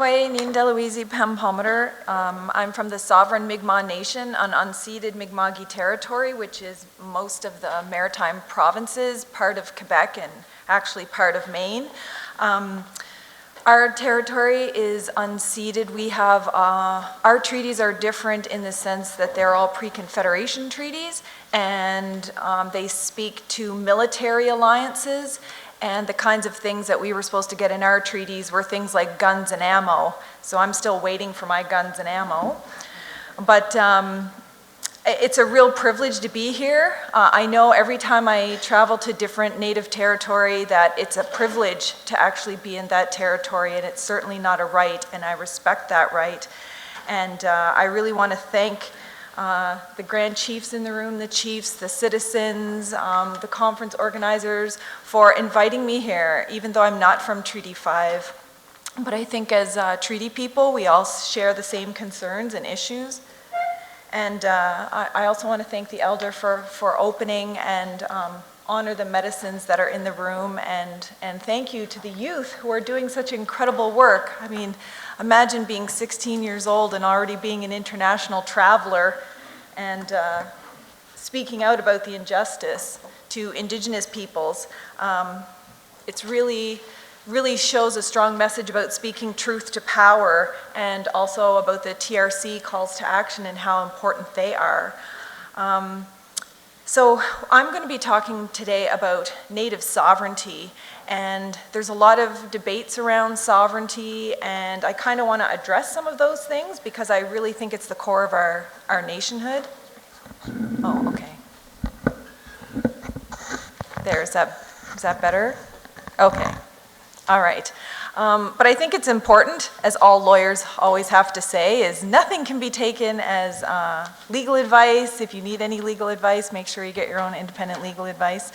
Quay Nindaluizi Palmater. I'm from the sovereign Mi'kmaq Nation on unceded Mi'kmaq territory, which is most of the maritime provinces, part of Quebec, and actually part of Maine. Our territory is unceded. We have, our treaties are different in the sense that they're all pre-Confederation treaties, and they speak to military alliances, and the kinds of things that we were supposed to get in our treaties were things like guns and ammo. So I'm still waiting for my guns and ammo. But it's a real privilege to be here. I know every time I travel to different Native territory that it's a privilege to actually be in that territory, and it's certainly not a right, and I respect that right. And I really want to thank the Grand Chiefs in the room, the chiefs, the citizens, the conference organizers for inviting me here, even though I'm not from Treaty 5. But I think as treaty people, we all share the same concerns and issues. And I also want to thank the elder for opening and honor the medicines that are in the room, and thank you to the youth who are doing such incredible work. I mean, imagine being 16 years old and already being an international traveler and speaking out about the injustice to Indigenous peoples. It's really shows a strong message about speaking truth to power, and also about the TRC calls to action and how important they are. So I'm going to be talking today about Native sovereignty, and there's a lot of debates around sovereignty, and I kind of want to address some of those things because I really think it's the core of our nationhood. Oh, okay. There, is that better? Okay. All right. But I think it's important, as all lawyers always have to say, is nothing can be taken as legal advice. If you need any legal advice, make sure you get your own independent legal advice.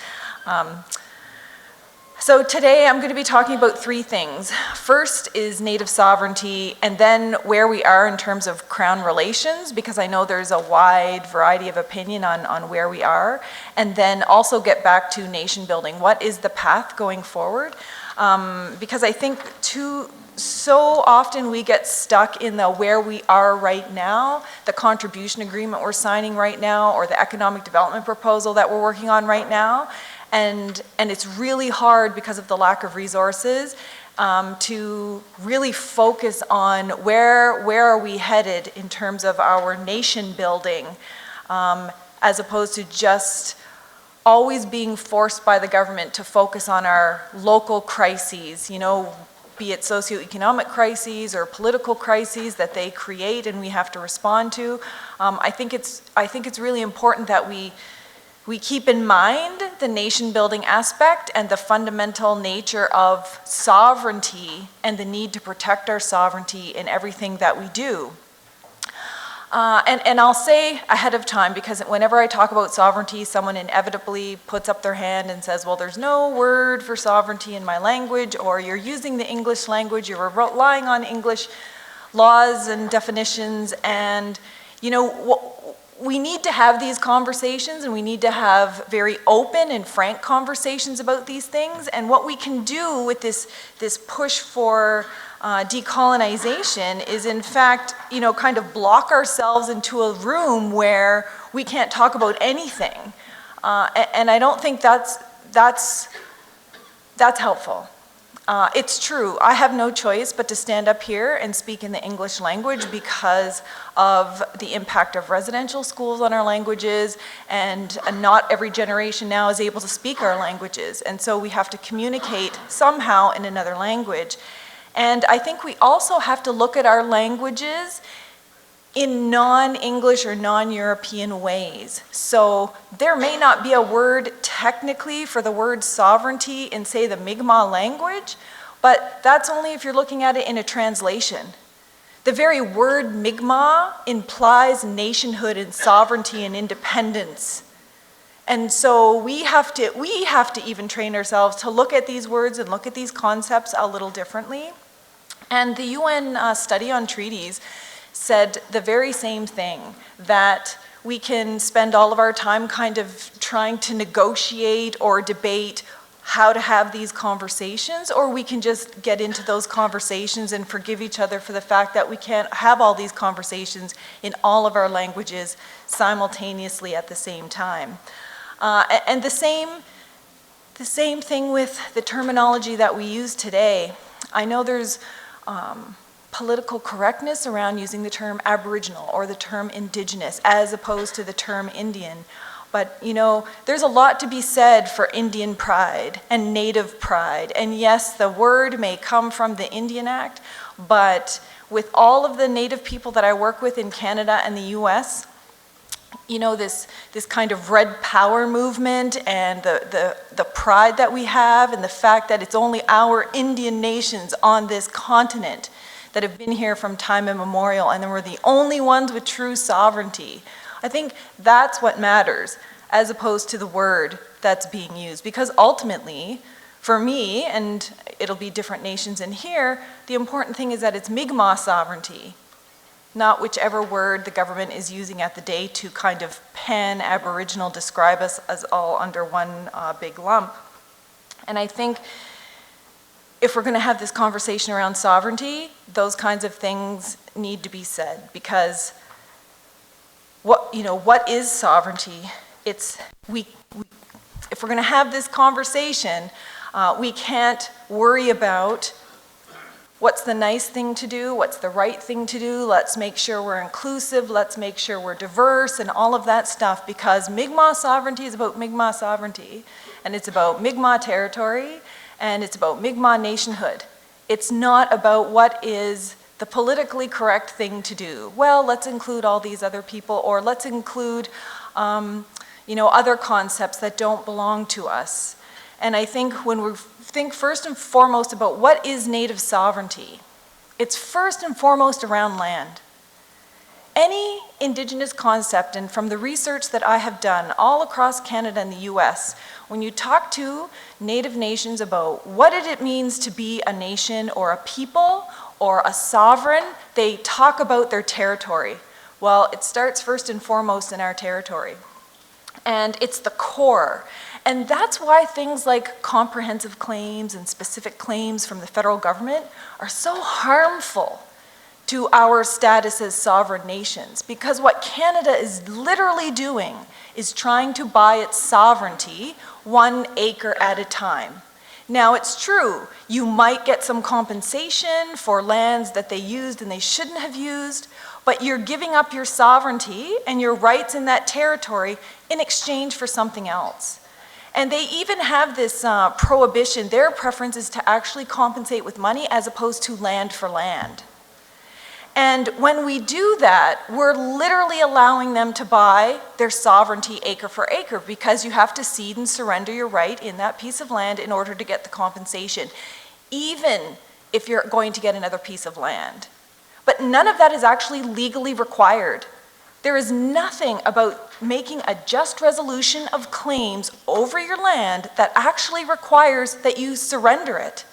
So today I'm going to be talking about three things. First is Native sovereignty, and then where we are in terms of Crown relations, because I know there's a wide variety of opinion on where we are, and then also get back to nation building. What is the path going forward? Because I think so often we get stuck in the where we are right now, the contribution agreement we're signing right now, or the economic development proposal that we're working on right now. And it's really hard because of the lack of resources to really focus on where are we headed in terms of our nation building, as opposed to just always being forced by the government to focus on our local crises, you know, be it socioeconomic crises or political crises that they create and we have to respond to. I think it's really important that we keep in mind the nation building aspect and the fundamental nature of sovereignty and the need to protect our sovereignty in everything that we do. And I'll say ahead of time, because whenever I talk about sovereignty, someone inevitably puts up their hand and says, well, there's no word for sovereignty in my language, or you're using the English language, you're relying on English laws and definitions, and you know, we need to have these conversations, and we need to have very open and frank conversations about these things. And what we can do with this push for decolonization is, in fact, you know, kind of block ourselves into a room where we can't talk about anything. And I don't think that's helpful. It's true, I have no choice but to stand up here and speak in the English language because of the impact of residential schools on our languages, and not every generation now is able to speak our languages. And so we have to communicate somehow in another language. And I think we also have to look at our languages in non-English or non-European ways. So there may not be a word technically for the word sovereignty in, say, the Mi'kmaq language, but that's only if you're looking at it in a translation. The very word Mi'kmaq implies nationhood and sovereignty and independence. And so we have to even train ourselves to look at these words and look at these concepts a little differently. And the UN study on treaties said the very same thing, that we can spend all of our time kind of trying to negotiate or debate how to have these conversations, or we can just get into those conversations and forgive each other for the fact that we can't have all these conversations in all of our languages simultaneously at the same time. And the same thing with the terminology that we use today. I know there's political correctness around using the term Aboriginal or the term Indigenous as opposed to the term Indian. But, you know, there's a lot to be said for Indian pride and Native pride. And yes, the word may come from the Indian Act, but with all of the Native people that I work with in Canada and the US, you know, this kind of red power movement and the pride that we have and the fact that it's only our Indian nations on this continent that have been here from time immemorial, and then we're the only ones with true sovereignty. I think that's what matters, as opposed to the word that's being used. Because ultimately, for me, and it'll be different nations in here, the important thing is that it's Mi'kmaq sovereignty, not whichever word the government is using at the day to kind of pan-Aboriginal describe us as all under one big lump. And I think if we're going to have this conversation around sovereignty, those kinds of things need to be said, because what is sovereignty? If we're going to have this conversation, we can't worry about what's the nice thing to do, what's the right thing to do, let's make sure we're inclusive, let's make sure we're diverse, and all of that stuff, because Mi'kmaq sovereignty is about Mi'kmaq sovereignty, and it's about Mi'kmaq territory, and it's about Mi'kmaq nationhood. It's not about what is the politically correct thing to do. Well, let's include all these other people, or let's include other concepts that don't belong to us. And I think when we think first and foremost about what is Native sovereignty, it's first and foremost around land. Any Indigenous concept, and from the research that I have done all across Canada and the US, when you talk to Native nations about what it means to be a nation or a people or a sovereign, they talk about their territory. Well, it starts first and foremost in our territory. And it's the core. And that's why things like comprehensive claims and specific claims from the federal government are so harmful to our status as sovereign nations. Because what Canada is literally doing is trying to buy its sovereignty 1 acre at a time. Now, it's true, you might get some compensation for lands that they used and they shouldn't have used, but you're giving up your sovereignty and your rights in that territory in exchange for something else. And they even have this prohibition. Their preference is to actually compensate with money as opposed to land for land. And when we do that, we're literally allowing them to buy their sovereignty acre for acre, because you have to cede and surrender your right in that piece of land in order to get the compensation, even if you're going to get another piece of land. But none of that is actually legally required. There is nothing about making a just resolution of claims over your land that actually requires that you surrender it.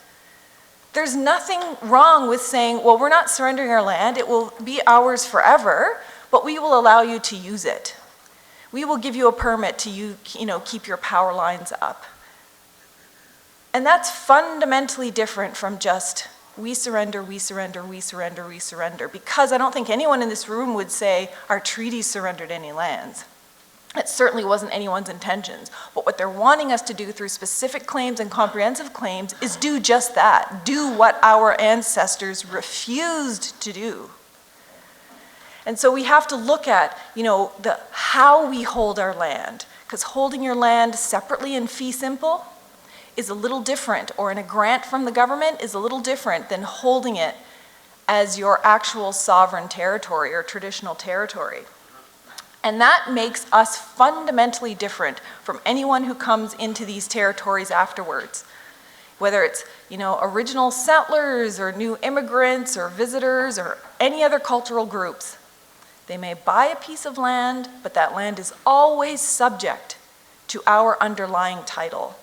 There's nothing wrong with saying, well, we're not surrendering our land, it will be ours forever, but we will allow you to use it. We will give you a permit to keep your power lines up. And that's fundamentally different from just, we surrender, we surrender, we surrender, we surrender, because I don't think anyone in this room would say our treaties surrendered any lands. It certainly wasn't anyone's intentions. But what they're wanting us to do through specific claims and comprehensive claims is do just that. Do what our ancestors refused to do. And so we have to look at, how we hold our land. Because holding your land separately in fee simple is a little different, or in a grant from the government is a little different than holding it as your actual sovereign territory or traditional territory. And that makes us fundamentally different from anyone who comes into these territories afterwards. Whether it's, original settlers or new immigrants or visitors or any other cultural groups. They may buy a piece of land, but that land is always subject to our underlying title.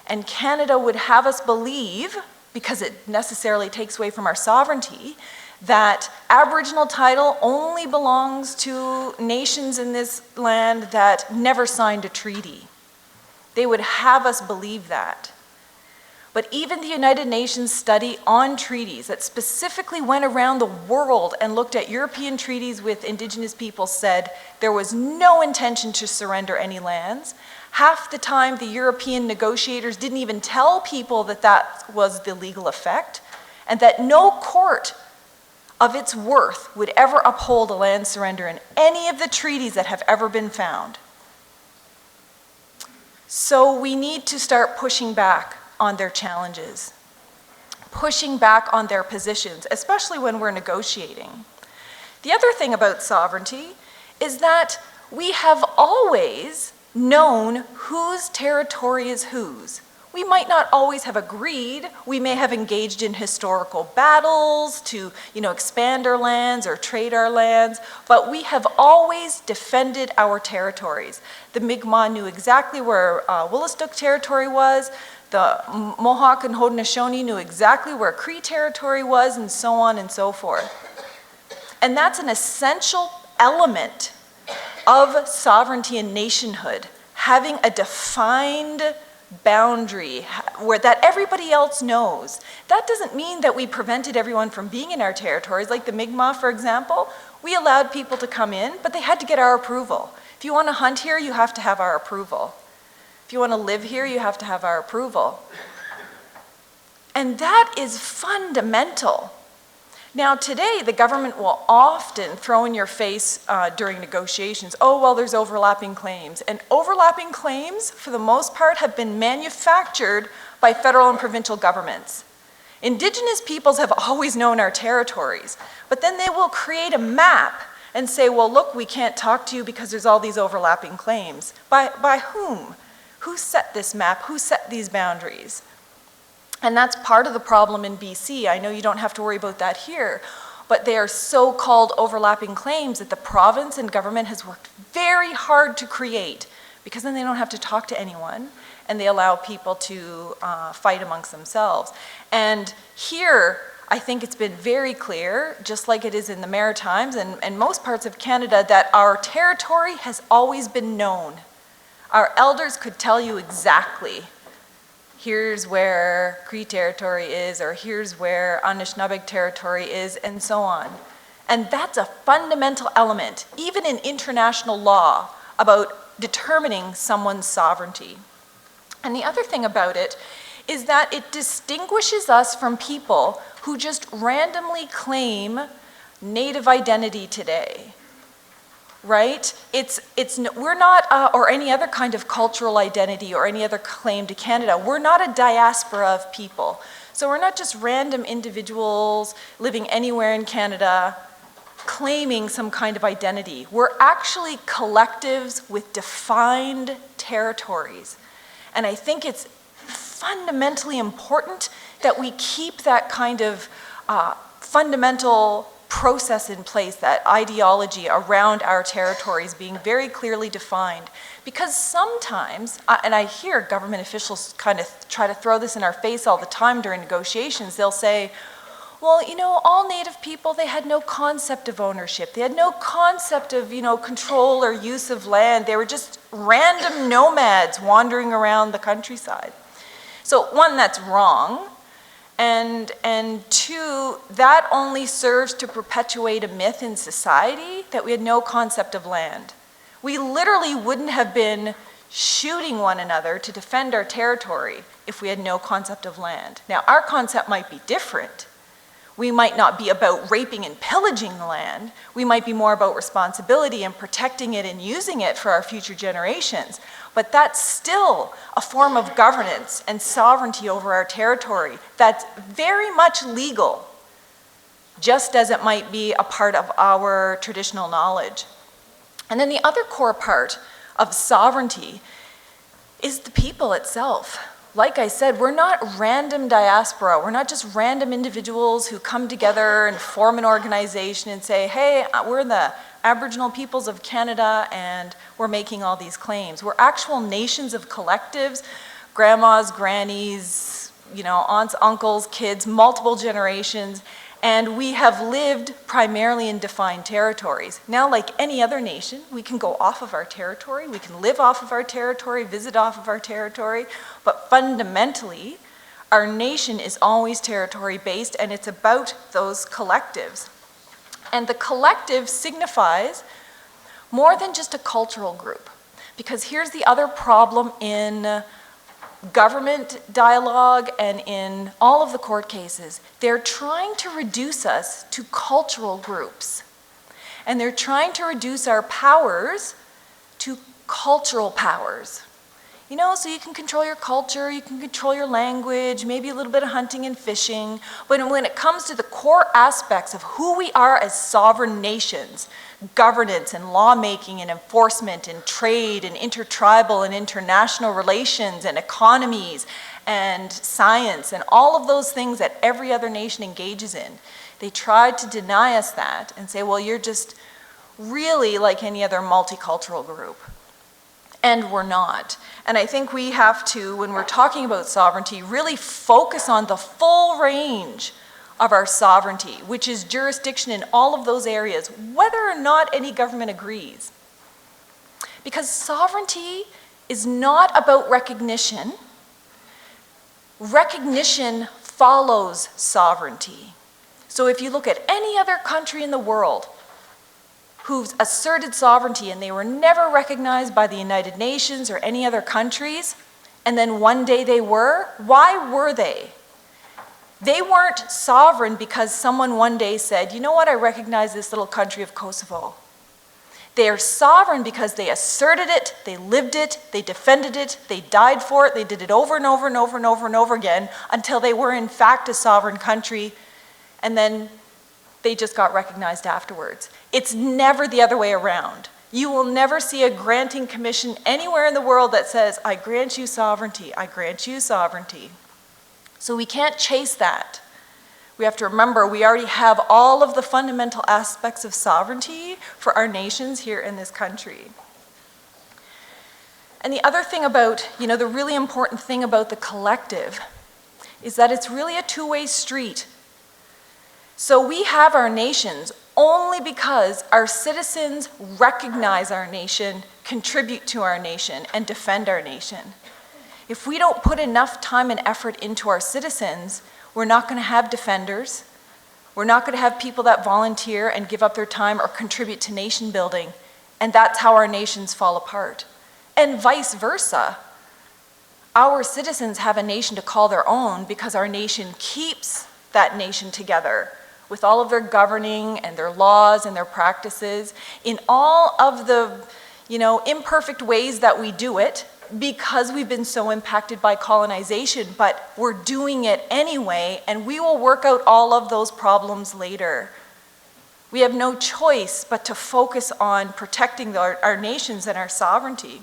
And Canada would have us believe, because it necessarily takes away from our sovereignty, that Aboriginal title only belongs to nations in this land that never signed a treaty. They would have us believe that. But even the United Nations study on treaties that specifically went around the world and looked at European treaties with Indigenous peoples said there was no intention to surrender any lands. Half the time, the European negotiators didn't even tell people that that was the legal effect, and that no court of its worth would ever uphold a land surrender in any of the treaties that have ever been found. So we need to start pushing back on their challenges, pushing back on their positions, especially when we're negotiating. The other thing about sovereignty is that we have always known whose territory is whose. We might not always have agreed. We may have engaged in historical battles to, expand our lands or trade our lands, but we have always defended our territories. The Mi'kmaq knew exactly where Wolastoq territory was. The Mohawk and Haudenosaunee knew exactly where Cree territory was, and so on and so forth. And that's an essential element of sovereignty and nationhood, having a defined boundary where that everybody else knows. That doesn't mean that we prevented everyone from being in our territories. Like the Mi'kmaq, for example, we allowed people to come in, but they had to get our approval. If you want to hunt here, you have to have our approval. If you want to live here, you have to have our approval. And that is fundamental. Now today, the government will often throw in your face during negotiations, oh, well, there's overlapping claims. And overlapping claims, for the most part, have been manufactured by federal and provincial governments. Indigenous peoples have always known our territories, but then they will create a map and say, well, look, we can't talk to you because there's all these overlapping claims. By whom? Who set this map? Who set these boundaries? And that's part of the problem in BC. I know you don't have to worry about that here, but they are so-called overlapping claims that the province and government has worked very hard to create, because then they don't have to talk to anyone, and they allow people to fight amongst themselves. And here, I think it's been very clear, just like it is in the Maritimes and most parts of Canada, that our territory has always been known. Our elders could tell you exactly, here's where Cree territory is, or here's where Anishinaabe territory is, and so on. And that's a fundamental element, even in international law, about determining someone's sovereignty. And the other thing about it is that it distinguishes us from people who just randomly claim Native identity today. Right? We're not, or any other kind of cultural identity or any other claim to Canada, we're not a diaspora of people. So we're not just random individuals living anywhere in Canada claiming some kind of identity. We're actually collectives with defined territories. And I think it's fundamentally important that we keep that kind of fundamental process in place, that ideology around our territories being very clearly defined. Because sometimes, and I hear government officials kind of try to throw this in our face all the time during negotiations, they'll say, well, all Native people, they had no concept of ownership. They had no concept of, control or use of land. They were just random nomads wandering around the countryside. So one, that's wrong. And two, that only serves to perpetuate a myth in society that we had no concept of land. We literally wouldn't have been shooting one another to defend our territory if we had no concept of land. Now, our concept might be different. We might not be about raping and pillaging the land. We might be more about responsibility and protecting it and using it for our future generations. But that's still a form of governance and sovereignty over our territory that's very much legal, just as it might be a part of our traditional knowledge. And then the other core part of sovereignty is the people itself. Like I said, we're not random diaspora. We're not just random individuals who come together and form an organization and say, hey, we're the Aboriginal peoples of Canada and we're making all these claims. We're actual nations of collectives, grandmas, grannies, aunts, uncles, kids, multiple generations. And we have lived primarily in defined territories. Now, like any other nation, we can go off of our territory, we can live off of our territory, visit off of our territory, but fundamentally, our nation is always territory-based, and it's about those collectives. And the collective signifies more than just a cultural group. Because here's the other problem in government dialogue and in all of the court cases. They're trying to reduce us to cultural groups. And they're trying to reduce our powers to cultural powers. You know, so you can control your culture, you can control your language, maybe a little bit of hunting and fishing, but when it comes to the core aspects of who we are as sovereign nations, governance and lawmaking and enforcement and trade and intertribal and international relations and economies and science and all of those things that every other nation engages in, they tried to deny us that and say, well, you're just really like any other multicultural group. And we're not. And I think we have to, when we're talking about sovereignty, really focus on the full range of our sovereignty, which is jurisdiction in all of those areas, whether or not any government agrees. Because sovereignty is not about recognition. Recognition follows sovereignty. So if you look at any other country in the world who've asserted sovereignty and they were never recognized by the United Nations or any other countries, and then one day they were, why were they? They weren't sovereign because someone one day said, you know what, I recognize this little country of Kosovo. They are sovereign because they asserted it, they lived it, they defended it, they died for it, they did it over and over and over and over and over again until they were in fact a sovereign country, and then they just got recognized afterwards. It's never the other way around. You will never see a granting commission anywhere in the world that says, I grant you sovereignty, I grant you sovereignty. So we can't chase that. We have to remember we already have all of the fundamental aspects of sovereignty for our nations here in this country. And the other thing about, the really important thing about the collective is that it's really a two-way street. So we have our nations only because our citizens recognize our nation, contribute to our nation, and defend our nation. If we don't put enough time and effort into our citizens, we're not going to have defenders. We're not going to have people that volunteer and give up their time or contribute to nation building. And that's how our nations fall apart. And vice versa. Our citizens have a nation to call their own because our nation keeps that nation together with all of their governing and their laws and their practices in all of the, imperfect ways that we do it because we've been so impacted by colonization, but we're doing it anyway, and we will work out all of those problems later. We have no choice but to focus on protecting our nations and our sovereignty.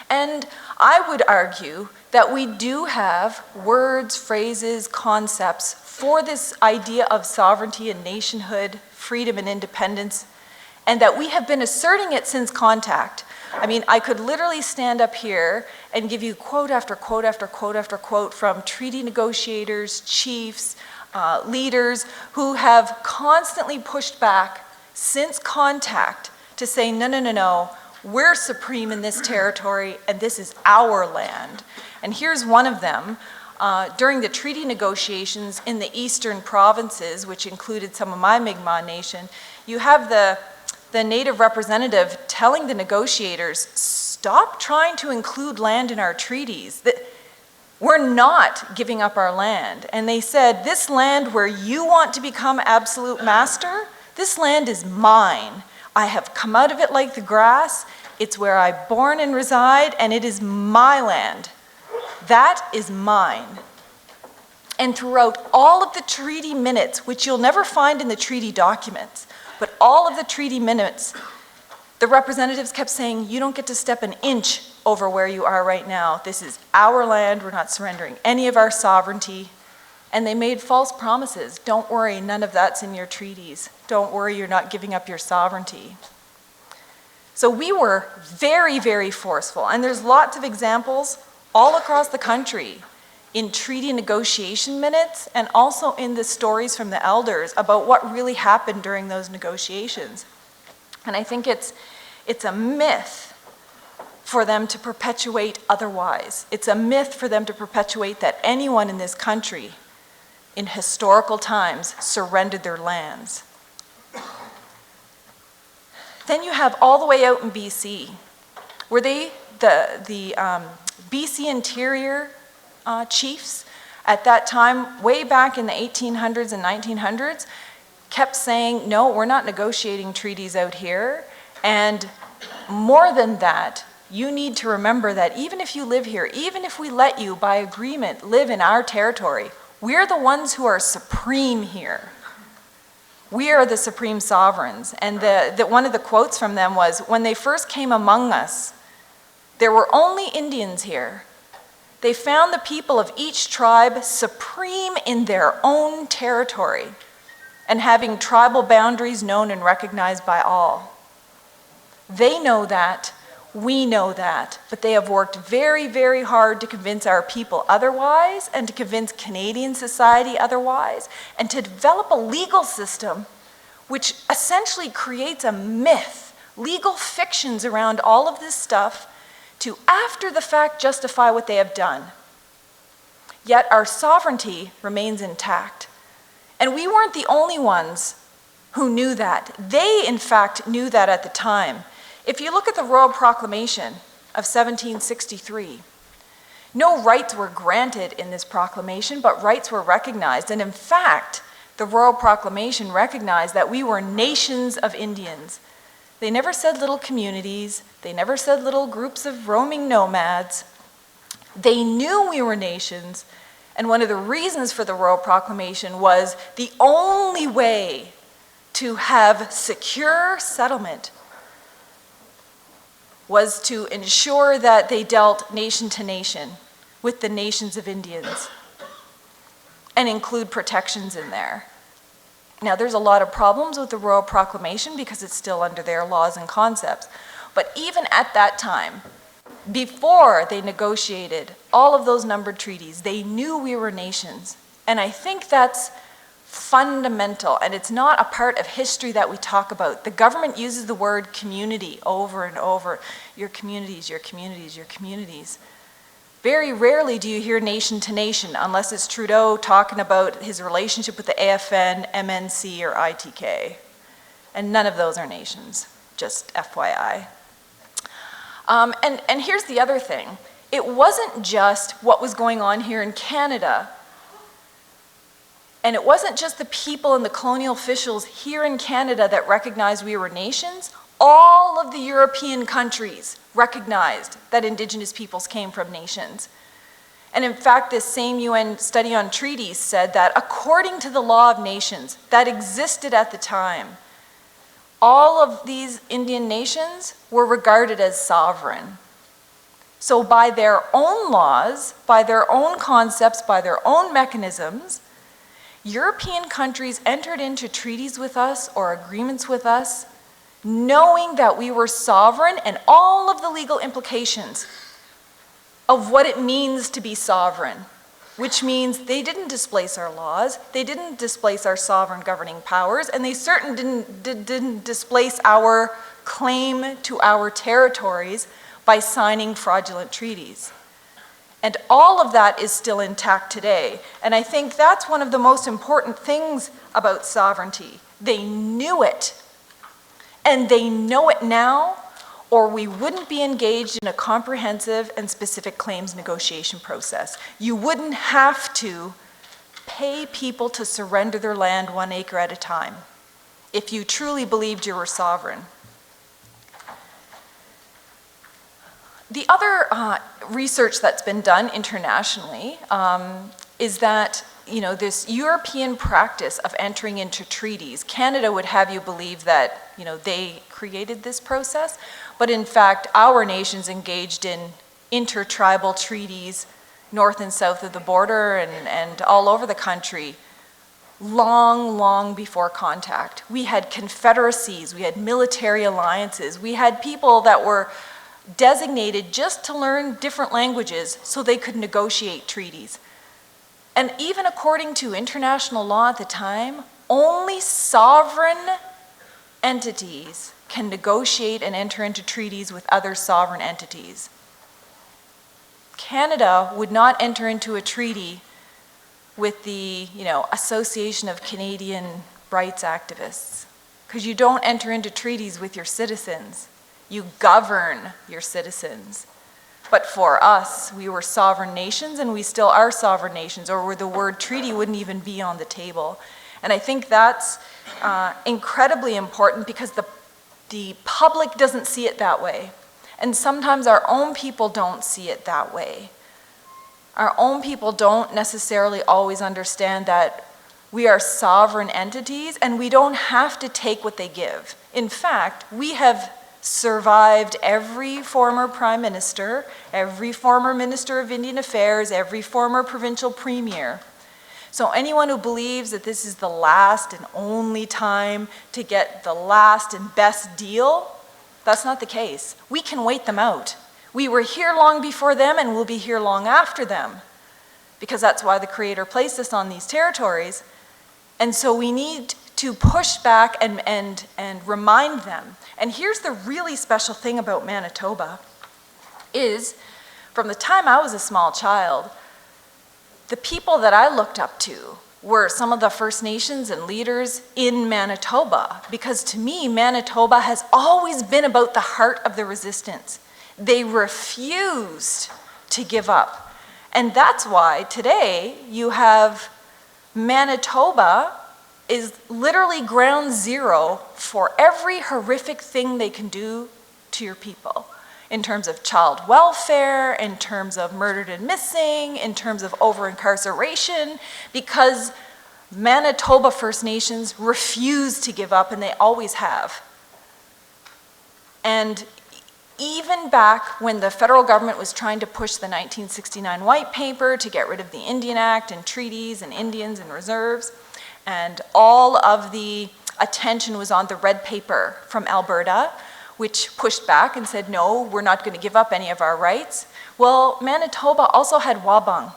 And I would argue that we do have words, phrases, concepts for this idea of sovereignty and nationhood, freedom and independence, and that we have been asserting it since contact. I mean, I could literally stand up here and give you quote after quote after quote after quote from treaty negotiators, chiefs, leaders who have constantly pushed back since contact to say, no, we're supreme in this territory and this is our land. And here's one of them. During the treaty negotiations in the eastern provinces, which included some of my Mi'kmaq nation, you have the native representative telling the negotiators, stop trying to include land in our treaties. We're not giving up our land. And they said, this land where you want to become absolute master, this land is mine. I have come out of it like the grass. It's where I'm born and reside, and it is my land. That is mine. And throughout all of the treaty minutes, which you'll never find in the treaty documents, but all of the treaty minutes, the representatives kept saying, you don't get to step an inch over where you are right now. This is our land. We're not surrendering any of our sovereignty. And they made false promises. Don't worry, none of that's in your treaties. Don't worry, you're not giving up your sovereignty. So we were very, very forceful. And there's lots of examples all across the country. in treaty negotiation minutes and also in the stories from the elders about what really happened during those negotiations. And I think it's a myth for them to perpetuate otherwise. It's a myth for them to perpetuate that anyone in this country in historical times surrendered their lands. Then you have all the way out in BC, where the BC Interior chiefs at that time, way back in the 1800s and 1900s, kept saying, no, we're not negotiating treaties out here. And more than that, you need to remember that even if you live here, even if we let you by agreement live in our territory, we're the ones who are supreme here. We are the supreme sovereigns. And one of the quotes from them was, when they first came among us, there were only Indians here. They found the people of each tribe supreme in their own territory and having tribal boundaries known and recognized by all. They know that, we know that, but they have worked very, very hard to convince our people otherwise and to convince Canadian society otherwise and to develop a legal system which essentially creates a myth, legal fictions around all of this stuff to, after the fact, justify what they have done. Yet our sovereignty remains intact. And we weren't the only ones who knew that. They, in fact, knew that at the time. If you look at the Royal Proclamation of 1763, no rights were granted in this proclamation, but rights were recognized. And in fact, the Royal Proclamation recognized that we were nations of Indians. They never said little communities. They never said little groups of roaming nomads. They knew we were nations, and one of the reasons for the Royal Proclamation was the only way to have secure settlement was to ensure that they dealt nation to nation with the nations of Indians and include protections in there. Now, there's a lot of problems with the Royal Proclamation because it's still under their laws and concepts. But even at that time, before they negotiated all of those numbered treaties, they knew we were nations. And I think that's fundamental, and it's not a part of history that we talk about. The government uses the word community over and over. Your communities, your communities, your communities. Very rarely do you hear nation to nation, unless it's Trudeau talking about his relationship with the AFN, MNC, or ITK. And none of those are nations, just FYI. And here's the other thing. It wasn't just what was going on here in Canada, and it wasn't just the people and the colonial officials here in Canada that recognized we were nations. All of the European countries recognized that Indigenous peoples came from nations. And in fact, this same UN study on treaties said that according to the law of nations that existed at the time, all of these Indian nations were regarded as sovereign. So by their own laws, by their own concepts, by their own mechanisms, European countries entered into treaties with us or agreements with us knowing that we were sovereign and all of the legal implications of what it means to be sovereign, which means they didn't displace our laws, they didn't displace our sovereign governing powers, and they certainly didn't displace our claim to our territories by signing fraudulent treaties. And all of that is still intact today. And I think that's one of the most important things about sovereignty. They knew it, and they know it now, or we wouldn't be engaged in a comprehensive and specific claims negotiation process. You wouldn't have to pay people to surrender their land 1 acre at a time if you truly believed you were sovereign. The other research that's been done internationally is that, this European practice of entering into treaties, Canada would have you believe that, they created this process, but in fact, our nations engaged in intertribal treaties north and south of the border and all over the country long, long before contact. We had confederacies, we had military alliances, we had people that were designated just to learn different languages so they could negotiate treaties. And even according to international law at the time, only sovereign entities can negotiate and enter into treaties with other sovereign entities. Canada would not enter into a treaty with the, Association of Canadian Rights Activists, because you don't enter into treaties with your citizens. You govern your citizens. But for us, we were sovereign nations, and we still are sovereign nations, or where the word treaty wouldn't even be on the table. And I think that's incredibly important, because the public doesn't see it that way. And sometimes our own people don't see it that way. Our own people don't necessarily always understand that we are sovereign entities, and we don't have to take what they give. In fact, we have survived every former prime minister, every former minister of Indian Affairs, every former provincial premier. So anyone who believes that this is the last and only time to get the last and best deal, that's not the case. We can wait them out. We were here long before them, and we'll be here long after them, because that's why the Creator placed us on these territories. And so we need to push back and remind them. And here's the really special thing about Manitoba, is from the time I was a small child, the people that I looked up to were some of the First Nations and leaders in Manitoba, because to me, Manitoba has always been about the heart of the resistance. They refused to give up. And that's why today you have Manitoba is literally ground zero for every horrific thing they can do to your people, in terms of child welfare, in terms of murdered and missing, in terms of over-incarceration, because Manitoba First Nations refuse to give up, and they always have. And even back when the federal government was trying to push the 1969 White Paper to get rid of the Indian Act and treaties and Indians and reserves, and all of the attention was on the Red Paper from Alberta, which pushed back and said, no, we're not going to give up any of our rights. Well, Manitoba also had Wabung.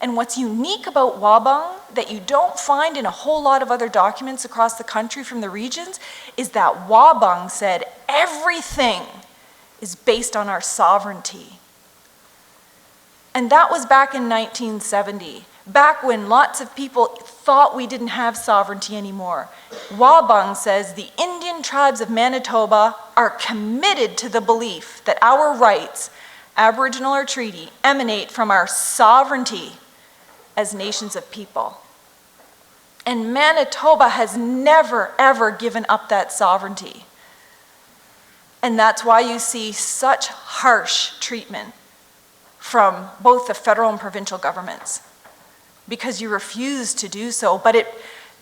And what's unique about Wabung that you don't find in a whole lot of other documents across the country from the regions is that Wabung said everything is based on our sovereignty. And that was back in 1970, back when lots of people thought we didn't have sovereignty anymore. Wabung says the Indian tribes of Manitoba are committed to the belief that our rights, Aboriginal or treaty, emanate from our sovereignty as nations of people. And Manitoba has never, ever given up that sovereignty. And that's why you see such harsh treatment from both the federal and provincial governments, because you refuse to do so. But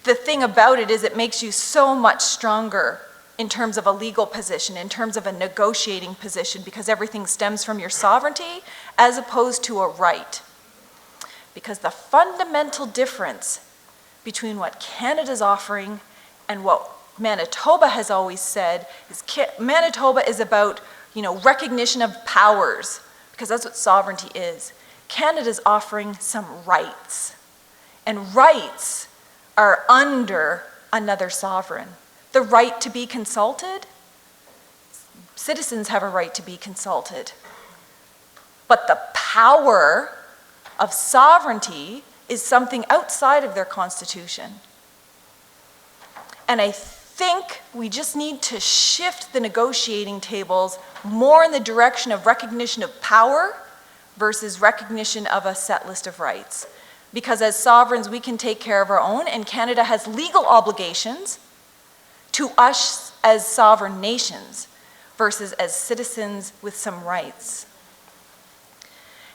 the thing about it is it makes you so much stronger in terms of a legal position, in terms of a negotiating position, because everything stems from your sovereignty as opposed to a right. Because the fundamental difference between what Canada's offering and what Manitoba has always said is Manitoba is about, recognition of powers, because that's what sovereignty is. Canada's offering some rights, and rights are under another sovereign. The right to be consulted, citizens have a right to be consulted. But the power of sovereignty is something outside of their constitution. And I think we just need to shift the negotiating tables more in the direction of recognition of power versus recognition of a set list of rights. Because as sovereigns, we can take care of our own, and Canada has legal obligations to us as sovereign nations versus as citizens with some rights.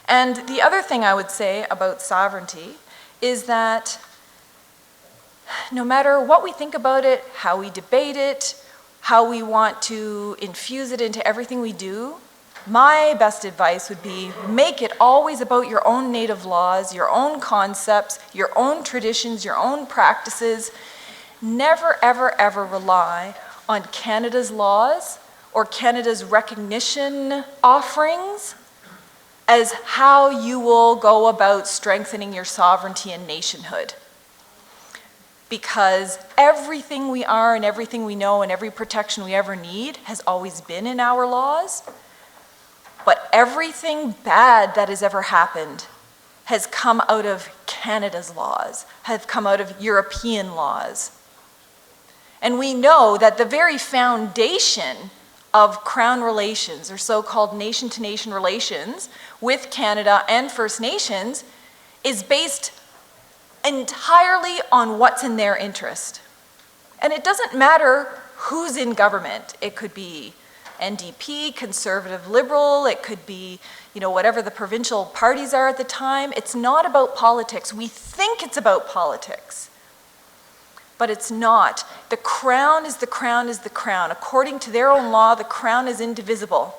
And the other thing I would say about sovereignty is that no matter what we think about it, how we debate it, how we want to infuse it into everything we do, my best advice would be make it always about your own native laws, your own concepts, your own traditions, your own practices. Never, ever, ever rely on Canada's laws or Canada's recognition offerings as how you will go about strengthening your sovereignty and nationhood. Because everything we are and everything we know and every protection we ever need has always been in our laws. But everything bad that has ever happened has come out of Canada's laws, have come out of European laws. And we know that the very foundation of Crown relations, or so-called nation-to-nation relations with Canada and First Nations, is based entirely on what's in their interest. And it doesn't matter who's in government. It could be NDP, Conservative, Liberal, it could be, whatever the provincial parties are at the time. It's not about politics. We think it's about politics, but it's not. The Crown is the Crown is the Crown. According to their own law, the Crown is indivisible.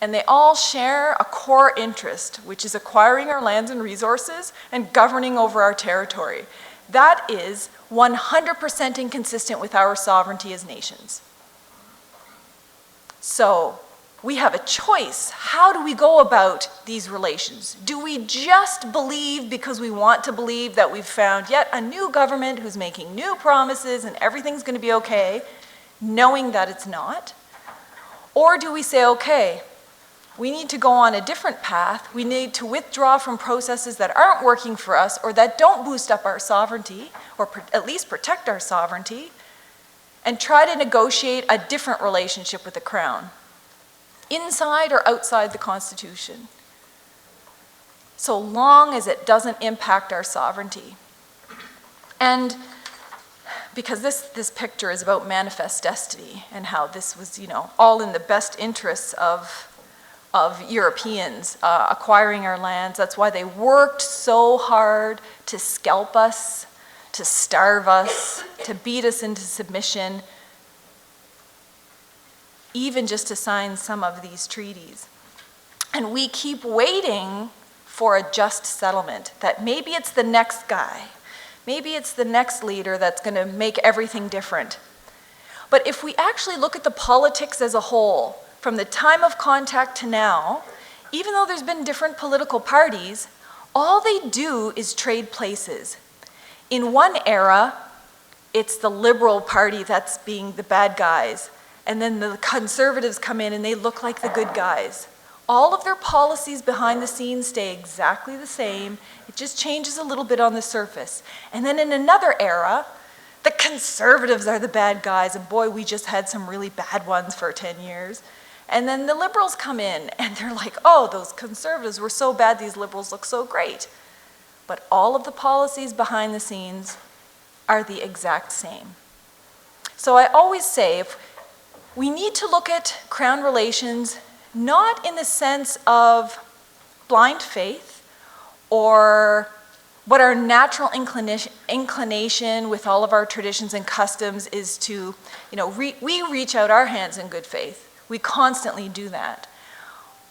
And they all share a core interest, which is acquiring our lands and resources and governing over our territory. That is 100% inconsistent with our sovereignty as nations. So we have a choice. How do we go about these relations? Do we just believe because we want to believe that we've found yet a new government who's making new promises and everything's going to be okay, knowing that it's not? Or do we say, okay, we need to go on a different path. We need to withdraw from processes that aren't working for us or that don't boost up our sovereignty, or at least protect our sovereignty, and try to negotiate a different relationship with the Crown, inside or outside the Constitution, so long as it doesn't impact our sovereignty. And because this picture is about manifest destiny and how this was, all in the best interests of Europeans acquiring our lands. That's why they worked so hard to scalp us, to starve us, to beat us into submission, even just to sign some of these treaties. And we keep waiting for a just settlement, that maybe it's the next guy, maybe it's the next leader that's going to make everything different. But if we actually look at the politics as a whole, from the time of contact to now, even though there's been different political parties, all they do is trade places. In one era, it's the Liberal Party that's being the bad guys, and then the Conservatives come in and they look like the good guys. All of their policies behind the scenes stay exactly the same. It just changes a little bit on the surface. And then in another era, the Conservatives are the bad guys, and boy, we just had some really bad ones for 10 years. And then the Liberals come in and they're like, oh, those Conservatives were so bad, these Liberals look so great. But all of the policies behind the scenes are the exact same. So I always say, we need to look at Crown relations not in the sense of blind faith or what our natural inclination with all of our traditions and customs is to, we reach out our hands in good faith. We constantly do that.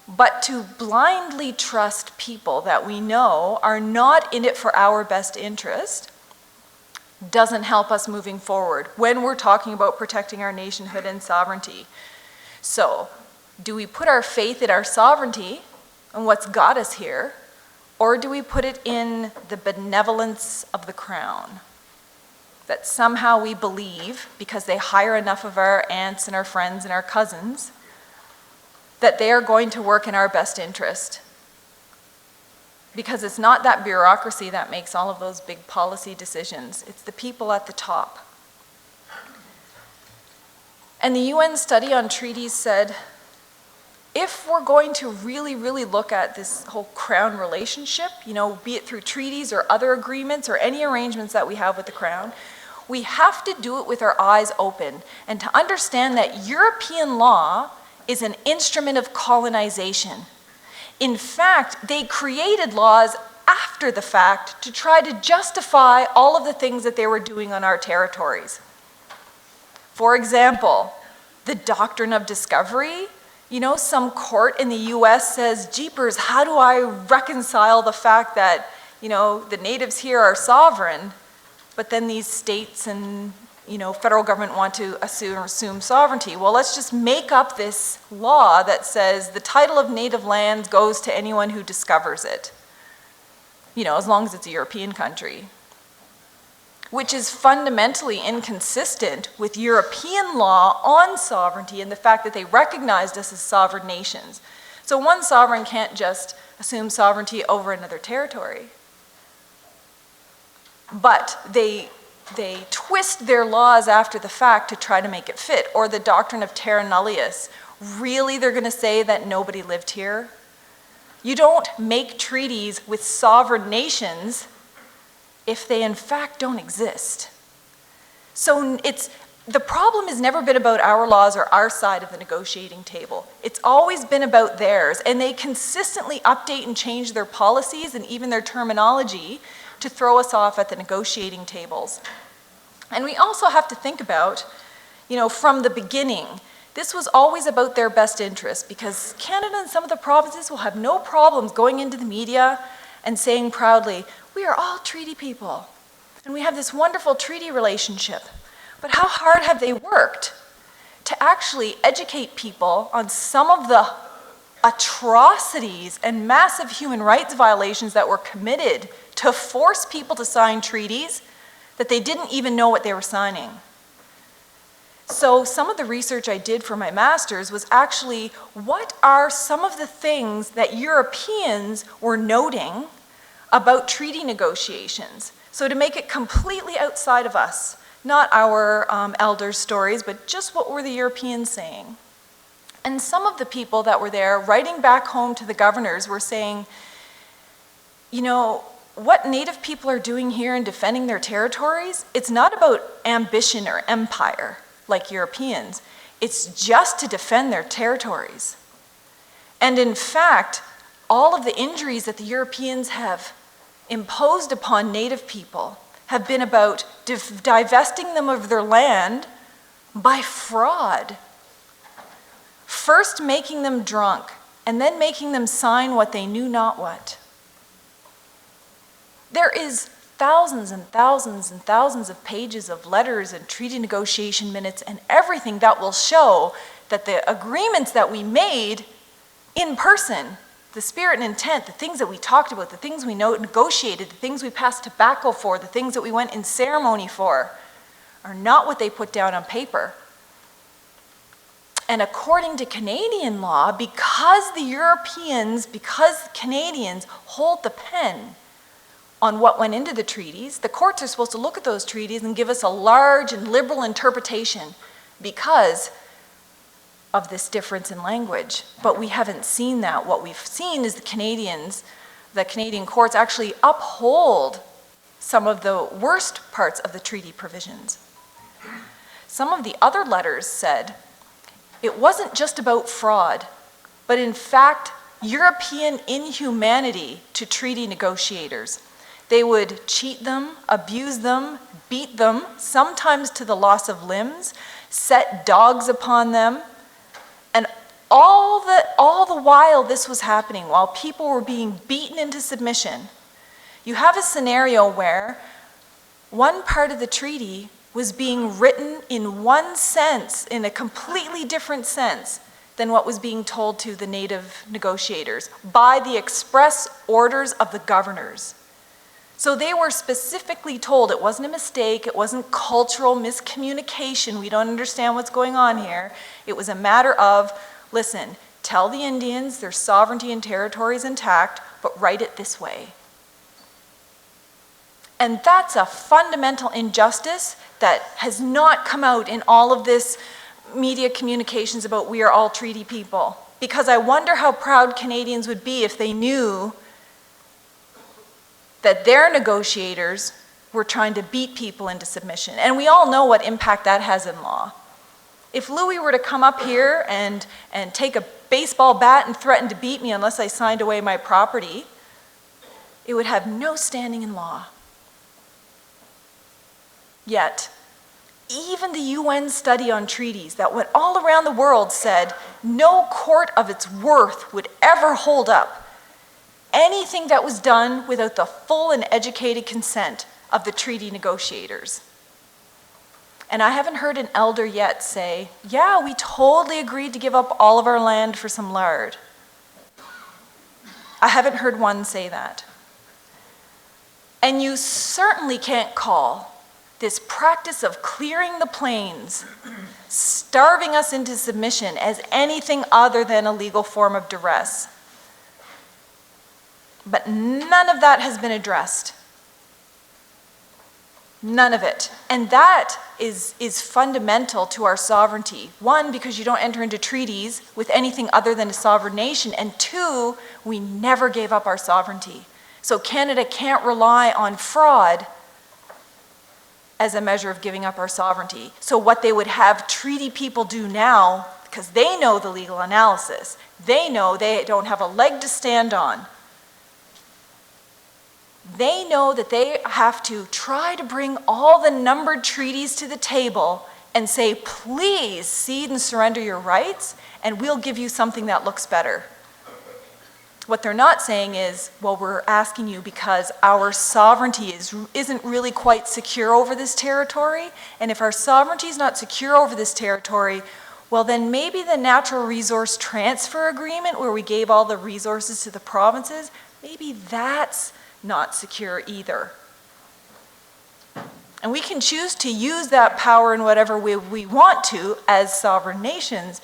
But to blindly trust people that we know are not in it for our best interest doesn't help us moving forward when we're talking about protecting our nationhood and sovereignty. So, do we put our faith in our sovereignty and what's got us here, or do we put it in the benevolence of the Crown? That somehow we believe, because they hire enough of our aunts and our friends and our cousins, that they are going to work in our best interest. Because it's not that bureaucracy that makes all of those big policy decisions. It's the people at the top. And the UN study on treaties said, if we're going to really, really look at this whole Crown relationship, be it through treaties or other agreements or any arrangements that we have with the Crown, we have to do it with our eyes open and to understand that European law is an instrument of colonization. In fact, they created laws after the fact to try to justify all of the things that they were doing on our territories. For example, the doctrine of discovery. Some court in the US says, jeepers, how do I reconcile the fact that, the natives here are sovereign, but then these states and federal government want to assume sovereignty. Well, let's just make up this law that says the title of native lands goes to anyone who discovers it, as long as it's a European country, which is fundamentally inconsistent with European law on sovereignty and the fact that they recognized us as sovereign nations. So one sovereign can't just assume sovereignty over another territory. But they twist their laws after the fact to try to make it fit. Or the doctrine of terra nullius. Really, they're going to say that nobody lived here? You don't make treaties with sovereign nations if they in fact don't exist. So the problem has never been about our laws or our side of the negotiating table. It's always been about theirs, and they consistently update and change their policies and even their terminology to throw us off at the negotiating tables. And we also have to think about, from the beginning, this was always about their best interest, because Canada and some of the provinces will have no problems going into the media and saying proudly, we are all treaty people, and we have this wonderful treaty relationship. But how hard have they worked to actually educate people on some of the atrocities and massive human rights violations that were committed to force people to sign treaties that they didn't even know what they were signing? So some of the research I did for my master's was actually, what are some of the things that Europeans were noting about treaty negotiations? So to make it completely outside of us, not our elders' stories, but just what were the Europeans saying? And some of the people that were there writing back home to the governors were saying, what Native people are doing here in defending their territories, it's not about ambition or empire like Europeans. It's just to defend their territories. And in fact, all of the injuries that the Europeans have imposed upon Native people have been about divesting them of their land by fraud. First making them drunk, and then making them sign what they knew not what. There is thousands and thousands and thousands of pages of letters and treaty negotiation minutes and everything that will show that the agreements that we made in person, the spirit and intent, the things that we talked about, the things we negotiated, the things we passed tobacco for, the things that we went in ceremony for, are not what they put down on paper. And according to Canadian law, because Canadians hold the pen on what went into the treaties, the courts are supposed to look at those treaties and give us a large and liberal interpretation because of this difference in language. But we haven't seen that. What we've seen is the Canadian courts actually uphold some of the worst parts of the treaty provisions. Some of the other letters said it wasn't just about fraud, but in fact, European inhumanity to treaty negotiators. They would cheat them, abuse them, beat them, sometimes to the loss of limbs, set dogs upon them, and all the while this was happening, while people were being beaten into submission, you have a scenario where one part of the treaty was being written in one sense, in a completely different sense than what was being told to the Native negotiators by the express orders of the governors. So they were specifically told it wasn't a mistake, it wasn't cultural miscommunication, we don't understand what's going on here. It was a matter of, listen, tell the Indians their sovereignty and territory is intact, but write it this way. And that's a fundamental injustice that has not come out in all of this media communications about we are all treaty people. Because I wonder how proud Canadians would be if they knew that their negotiators were trying to beat people into submission. And we all know what impact that has in law. If Louis were to come up here and take a baseball bat and threaten to beat me unless I signed away my property, it would have no standing in law. Yet, even the UN study on treaties that went all around the world said no court of its worth would ever hold up anything that was done without the full and educated consent of the treaty negotiators. And I haven't heard an elder yet say, yeah, we totally agreed to give up all of our land for some lard. I haven't heard one say that. And you certainly can't call this practice of clearing the plains, starving us into submission, as anything other than a legal form of duress. But none of that has been addressed. None of it. And that is fundamental to our sovereignty. One, because you don't enter into treaties with anything other than a sovereign nation. And two, we never gave up our sovereignty. So Canada can't rely on fraud as a measure of giving up our sovereignty. So what they would have treaty people do now, because they know the legal analysis, they know they don't have a leg to stand on. They know that they have to try to bring all the numbered treaties to the table and say, please cede and surrender your rights, and we'll give you something that looks better. What they're not saying is, well, we're asking you because our sovereignty isn't really quite secure over this territory, and if our sovereignty is not secure over this territory, well, then maybe the natural resource transfer agreement where we gave all the resources to the provinces, maybe that's not secure either. And we can choose to use that power in whatever way we want to as sovereign nations,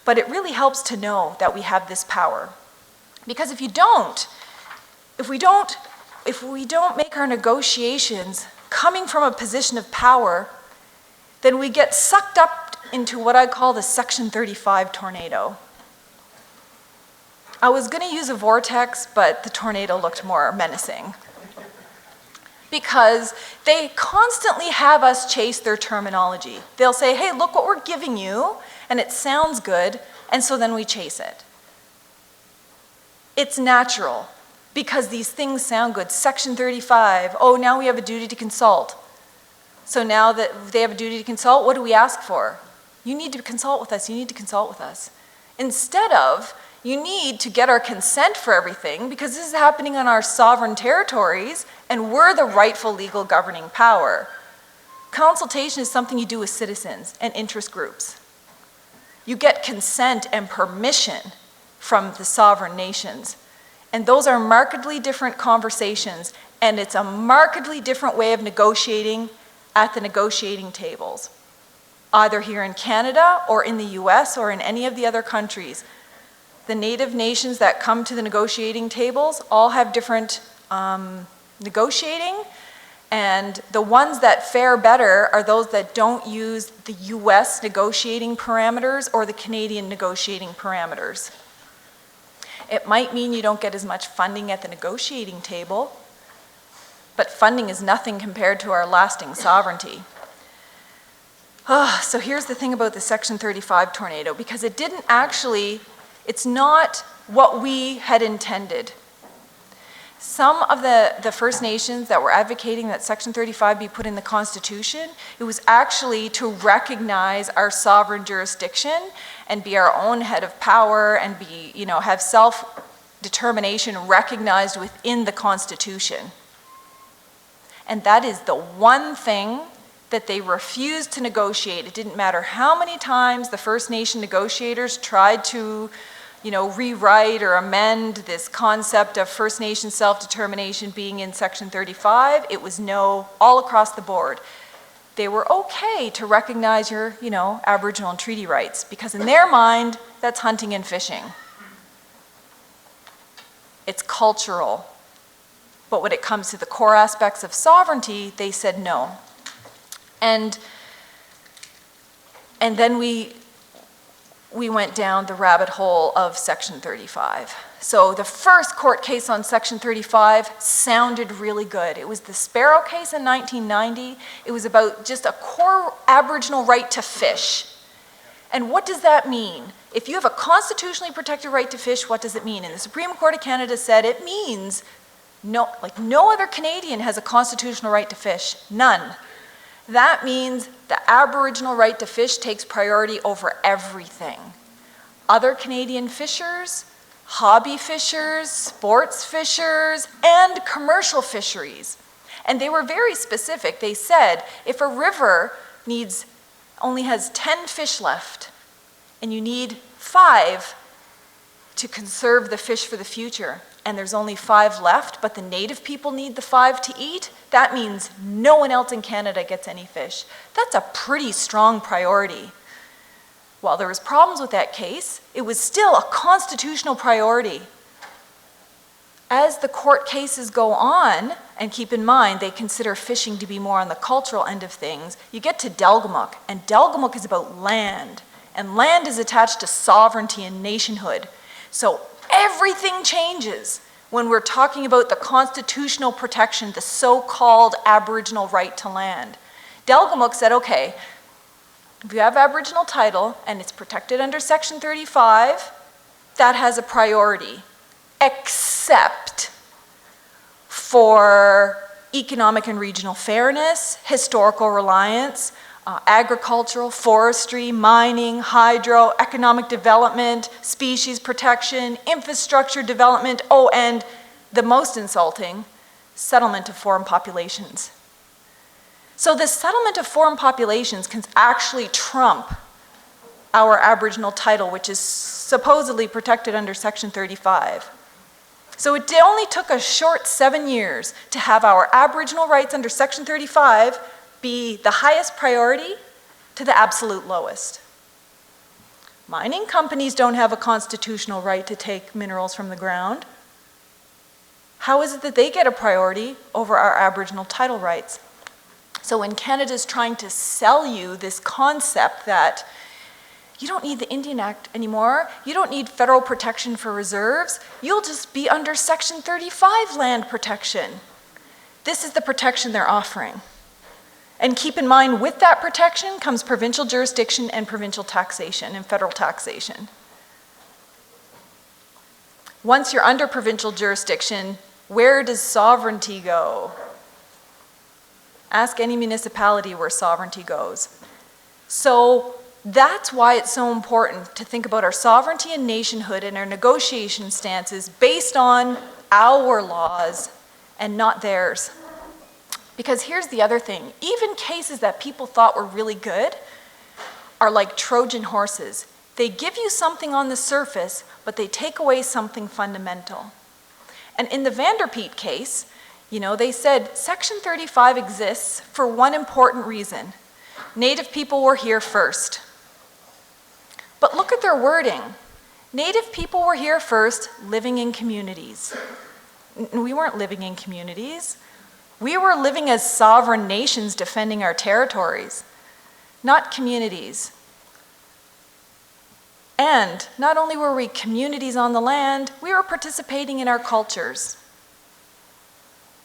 but it really helps to know that we have this power. Because if we don't make our negotiations coming from a position of power, then we get sucked up into what I call the Section 35 tornado. I was going to use a vortex, but the tornado looked more menacing. Because they constantly have us chase their terminology. They'll say, hey, look what we're giving you, and it sounds good, and so then we chase it. It's natural, because these things sound good. Section 35, oh, now we have a duty to consult. So now that they have a duty to consult, what do we ask for? You need to consult with us, you need to consult with us. Instead of, you need to get our consent for everything because this is happening on our sovereign territories and we're the rightful legal governing power. Consultation is something you do with citizens and interest groups. You get consent and permission from the sovereign nations. And those are markedly different conversations, and it's a markedly different way of negotiating at the negotiating tables, either here in Canada or in the US or in any of the other countries. The native nations that come to the negotiating tables all have different negotiating, and the ones that fare better are those that don't use the US negotiating parameters or the Canadian negotiating parameters. It might mean you don't get as much funding at the negotiating table, but funding is nothing compared to our lasting sovereignty. So here's the thing about the Section 35 tornado, because it's not what we had intended. Some of the First Nations that were advocating that Section 35 be put in the Constitution, it was actually to recognize our sovereign jurisdiction and be our own head of power and have self-determination recognized within the Constitution. And that is the one thing that they refused to negotiate. It didn't matter how many times the First Nation negotiators tried to rewrite or amend this concept of First Nation self-determination being in Section 35, it was no all across the board. They were okay to recognize your, Aboriginal and treaty rights, because in their mind, that's hunting and fishing. It's cultural. But when it comes to the core aspects of sovereignty, they said no. And then we went down the rabbit hole of Section 35. So the first court case on Section 35 sounded really good. It was the Sparrow case in 1990. It was about just a core Aboriginal right to fish. And what does that mean? If you have a constitutionally protected right to fish, what does it mean? And the Supreme Court of Canada said it means no other Canadian has a constitutional right to fish. None. That means the Aboriginal right to fish takes priority over everything. Other Canadian fishers, hobby fishers, sports fishers, and commercial fisheries. And they were very specific. They said if a river needs only has 10 fish left, and you need 5 to conserve the fish for the future, and there's only 5 left, but the native people need the 5 to eat, that means no one else in Canada gets any fish. That's a pretty strong priority. While there was problems with that case, it was still a constitutional priority. As the court cases go on, and keep in mind they consider fishing to be more on the cultural end of things, you get to Delgamuukw, and Delgamuukw is about land, and land is attached to sovereignty and nationhood. So everything changes when we're talking about the constitutional protection, the so-called Aboriginal right to land. Delgamuukw said, okay, if you have Aboriginal title and it's protected under Section 35, that has a priority, except for economic and regional fairness, historical reliance, agricultural, forestry, mining, hydro, economic development, species protection, infrastructure development, and the most insulting, settlement of foreign populations. So the settlement of foreign populations can actually trump our Aboriginal title, which is supposedly protected under Section 35. So it only took a short 7 years to have our Aboriginal rights under Section 35 be the highest priority to the absolute lowest. Mining companies don't have a constitutional right to take minerals from the ground. How is it that they get a priority over our Aboriginal title rights? So when Canada's trying to sell you this concept that you don't need the Indian Act anymore, you don't need federal protection for reserves, you'll just be under Section 35 land protection. This is the protection they're offering. And keep in mind, with that protection comes provincial jurisdiction and provincial taxation and federal taxation. Once you're under provincial jurisdiction, where does sovereignty go? Ask any municipality where sovereignty goes. So that's why it's so important to think about our sovereignty and nationhood and our negotiation stances based on our laws and not theirs. Because here's the other thing, even cases that people thought were really good are like Trojan horses. They give you something on the surface, but they take away something fundamental. And in the Vanderpeet case, they said Section 35 exists for one important reason. Native people were here first. But look at their wording. Native people were here first, living in communities. We weren't living in communities. We were living as sovereign nations defending our territories, not communities. And not only were we communities on the land, we were participating in our cultures.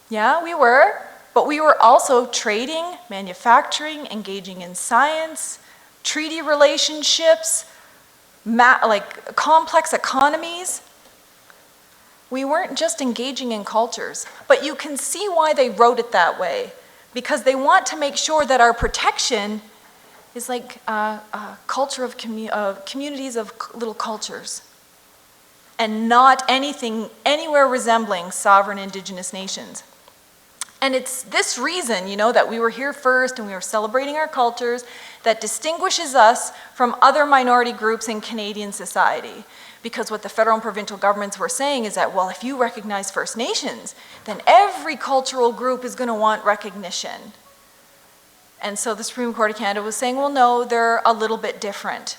Yeah, we were, but we were also trading, manufacturing, engaging in science, treaty relationships, like complex economies. We weren't just engaging in cultures, but you can see why they wrote it that way, because they want to make sure that our protection is like a culture of communities of little cultures, and not anything anywhere resembling sovereign Indigenous nations. And it's this reason, that we were here first and we were celebrating our cultures that distinguishes us from other minority groups in Canadian society. Because what the federal and provincial governments were saying is that, well, if you recognize First Nations, then every cultural group is going to want recognition. And so the Supreme Court of Canada was saying, well, no, they're a little bit different.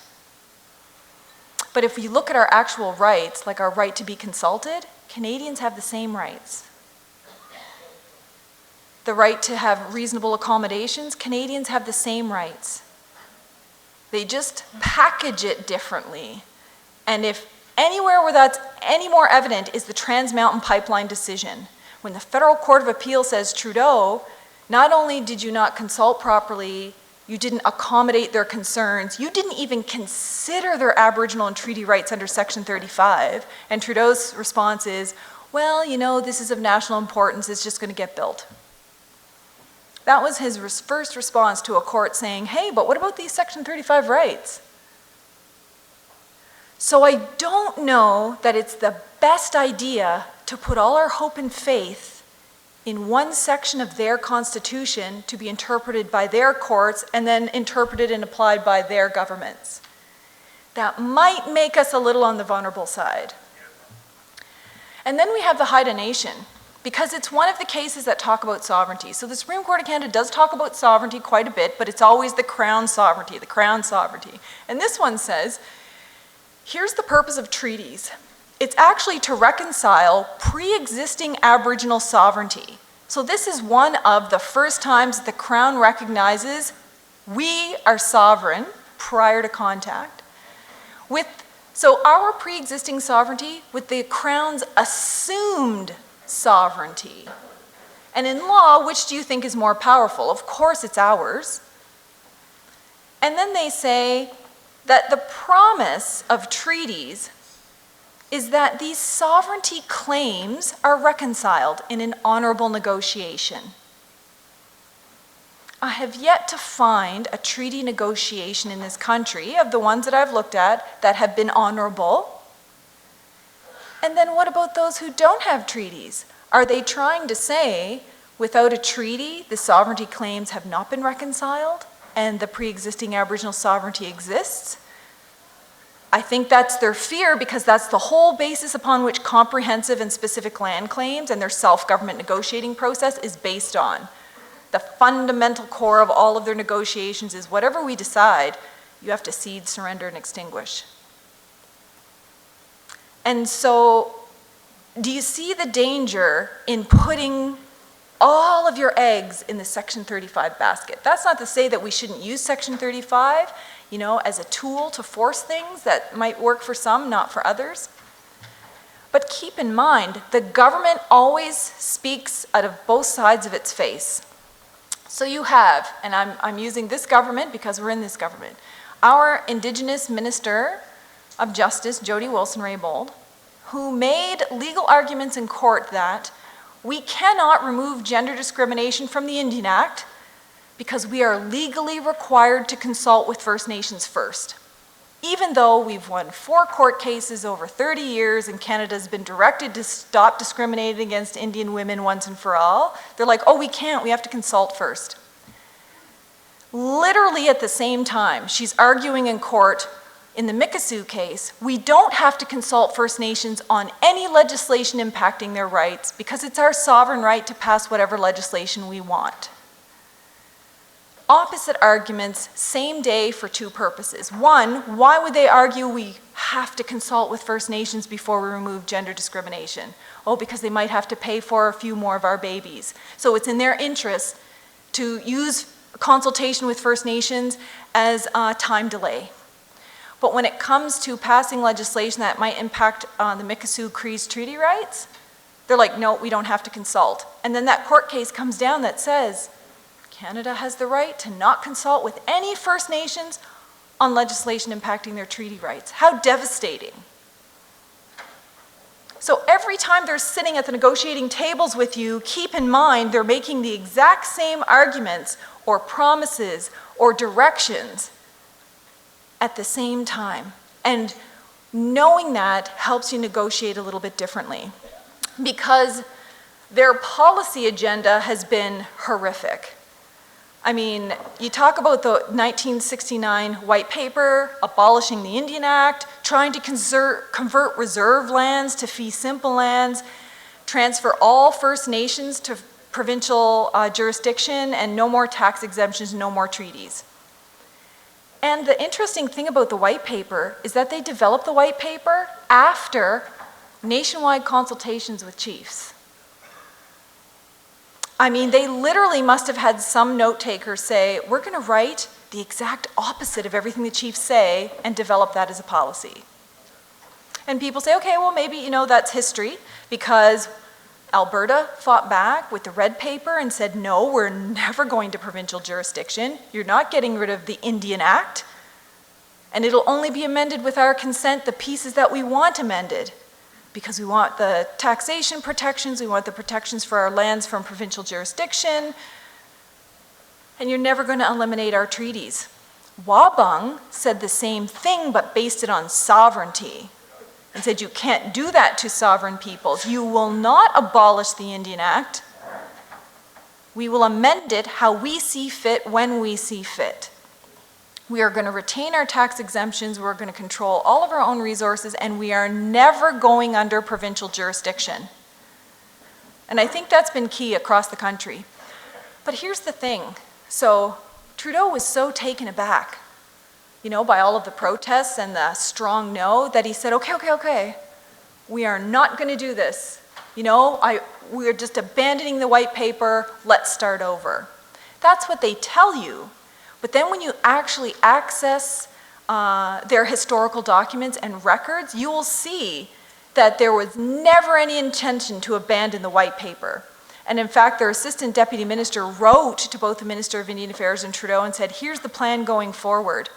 But if we look at our actual rights, like our right to be consulted, Canadians have the same rights. The right to have reasonable accommodations, Canadians have the same rights. They just package it differently. And if anywhere where that's any more evident is the Trans Mountain Pipeline decision. When the Federal Court of Appeal says, Trudeau, not only did you not consult properly, you didn't accommodate their concerns, you didn't even consider their Aboriginal and treaty rights under Section 35. And Trudeau's response is, well, this is of national importance, it's just going to get built. That was his first response to a court saying, hey, but what about these Section 35 rights? So I don't know that it's the best idea to put all our hope and faith in one section of their constitution to be interpreted by their courts and then interpreted and applied by their governments. That might make us a little on the vulnerable side. And then we have the Haida Nation, because it's one of the cases that talk about sovereignty. So the Supreme Court of Canada does talk about sovereignty quite a bit, but it's always the Crown sovereignty, the Crown sovereignty. And this one says, here's the purpose of treaties. It's actually to reconcile pre-existing Aboriginal sovereignty. So this is one of the first times the Crown recognizes we are sovereign prior to contact. So our pre-existing sovereignty with the Crown's assumed sovereignty. And in law, which do you think is more powerful? Of course it's ours. And then they say that the promise of treaties is that these sovereignty claims are reconciled in an honorable negotiation. I have yet to find a treaty negotiation in this country, of the ones that I've looked at, that have been honorable. And then what about those who don't have treaties? Are they trying to say, without a treaty, the sovereignty claims have not been reconciled and the pre-existing Aboriginal sovereignty exists? I think that's their fear, because that's the whole basis upon which comprehensive and specific land claims and their self-government negotiating process is based on. The fundamental core of all of their negotiations is whatever we decide, you have to cede, surrender, and extinguish. And so, do you see the danger in putting all of your eggs in the Section 35 basket? That's not to say that we shouldn't use Section 35, as a tool to force things that might work for some, not for others. But keep in mind, the government always speaks out of both sides of its face. So you have, and I'm using this government because we're in this government, our Indigenous Minister of Justice, Jody Wilson-Raybould, who made legal arguments in court that we cannot remove gender discrimination from the Indian Act because we are legally required to consult with First Nations first. Even though we've won 4 court cases over 30 years and Canada's been directed to stop discriminating against Indian women once and for all, they're like, oh, we can't, we have to consult first. Literally at the same time, she's arguing in court in the Mikisew case, we don't have to consult First Nations on any legislation impacting their rights because it's our sovereign right to pass whatever legislation we want. Opposite arguments, same day, for 2 purposes. One, why would they argue we have to consult with First Nations before we remove gender discrimination? Oh, because they might have to pay for a few more of our babies. So it's in their interest to use consultation with First Nations as a time delay. But when it comes to passing legislation that might impact the Mikisew Cree's treaty rights, they're like, no, we don't have to consult. And then that court case comes down that says, Canada has the right to not consult with any First Nations on legislation impacting their treaty rights. How devastating. So every time they're sitting at the negotiating tables with you, keep in mind they're making the exact same arguments or promises or directions at the same time. And knowing that helps you negotiate a little bit differently, because their policy agenda has been horrific. I mean, you talk about the 1969 white paper, abolishing the Indian Act, trying to convert reserve lands to fee simple lands, transfer all First Nations to provincial jurisdiction, and no more tax exemptions, no more treaties. And the interesting thing about the white paper is that they developed the white paper after nationwide consultations with chiefs. I mean, they literally must have had some note taker say, we're going to write the exact opposite of everything the chiefs say and develop that as a policy. And people say, okay, well, maybe, that's history, because Alberta fought back with the red paper and said, no, we're never going to provincial jurisdiction. You're not getting rid of the Indian Act, and it'll only be amended with our consent, the pieces that we want amended, because we want the taxation protections, we want the protections for our lands from provincial jurisdiction, and you're never going to eliminate our treaties. Wabung said the same thing, but based it on sovereignty, and said you can't do that to sovereign peoples. You will not abolish the Indian Act, We will amend it how we see fit when we see fit. We are going to retain our tax exemptions, we're going to control all of our own resources, and we are never going under provincial jurisdiction. And I think that's been key across the country. But here's the thing. So Trudeau was so taken aback, by all of the protests and the strong no, that he said, okay, we are not going to do this. We're just abandoning the white paper, let's start over. That's what they tell you. But then when you actually access their historical documents and records, you will see that there was never any intention to abandon the white paper. And in fact, their assistant deputy minister wrote to both the Minister of Indian Affairs and Trudeau and said, here's the plan going forward.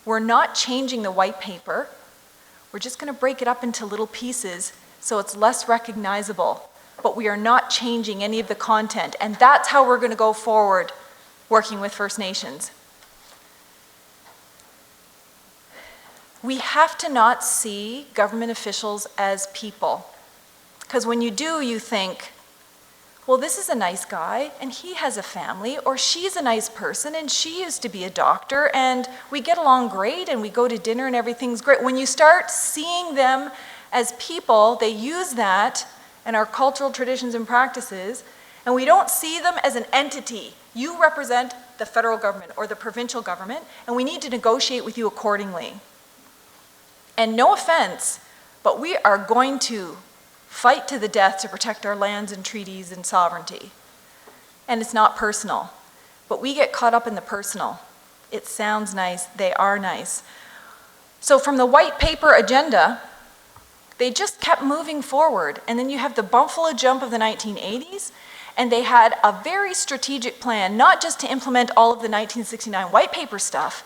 We're not changing the white paper. We're just going to break it up into little pieces so it's less recognizable. But we are not changing any of the content. And that's how we're going to go forward working with First Nations. We have to not see government officials as people. Because when you do, you think, well, this is a nice guy, and he has a family, or she's a nice person, and she used to be a doctor, and we get along great, and we go to dinner, and everything's great. When you start seeing them as people, they use that in our cultural traditions and practices, and we don't see them as an entity. You represent the federal government or the provincial government, and we need to negotiate with you accordingly. And no offense, but we are going to fight to the death to protect our lands and treaties and sovereignty. And it's not personal, but we get caught up in the personal. It sounds nice, they are nice. So from the white paper agenda, they just kept moving forward. And then you have the Buffalo jump of the 1980s, and they had a very strategic plan, not just to implement all of the 1969 white paper stuff,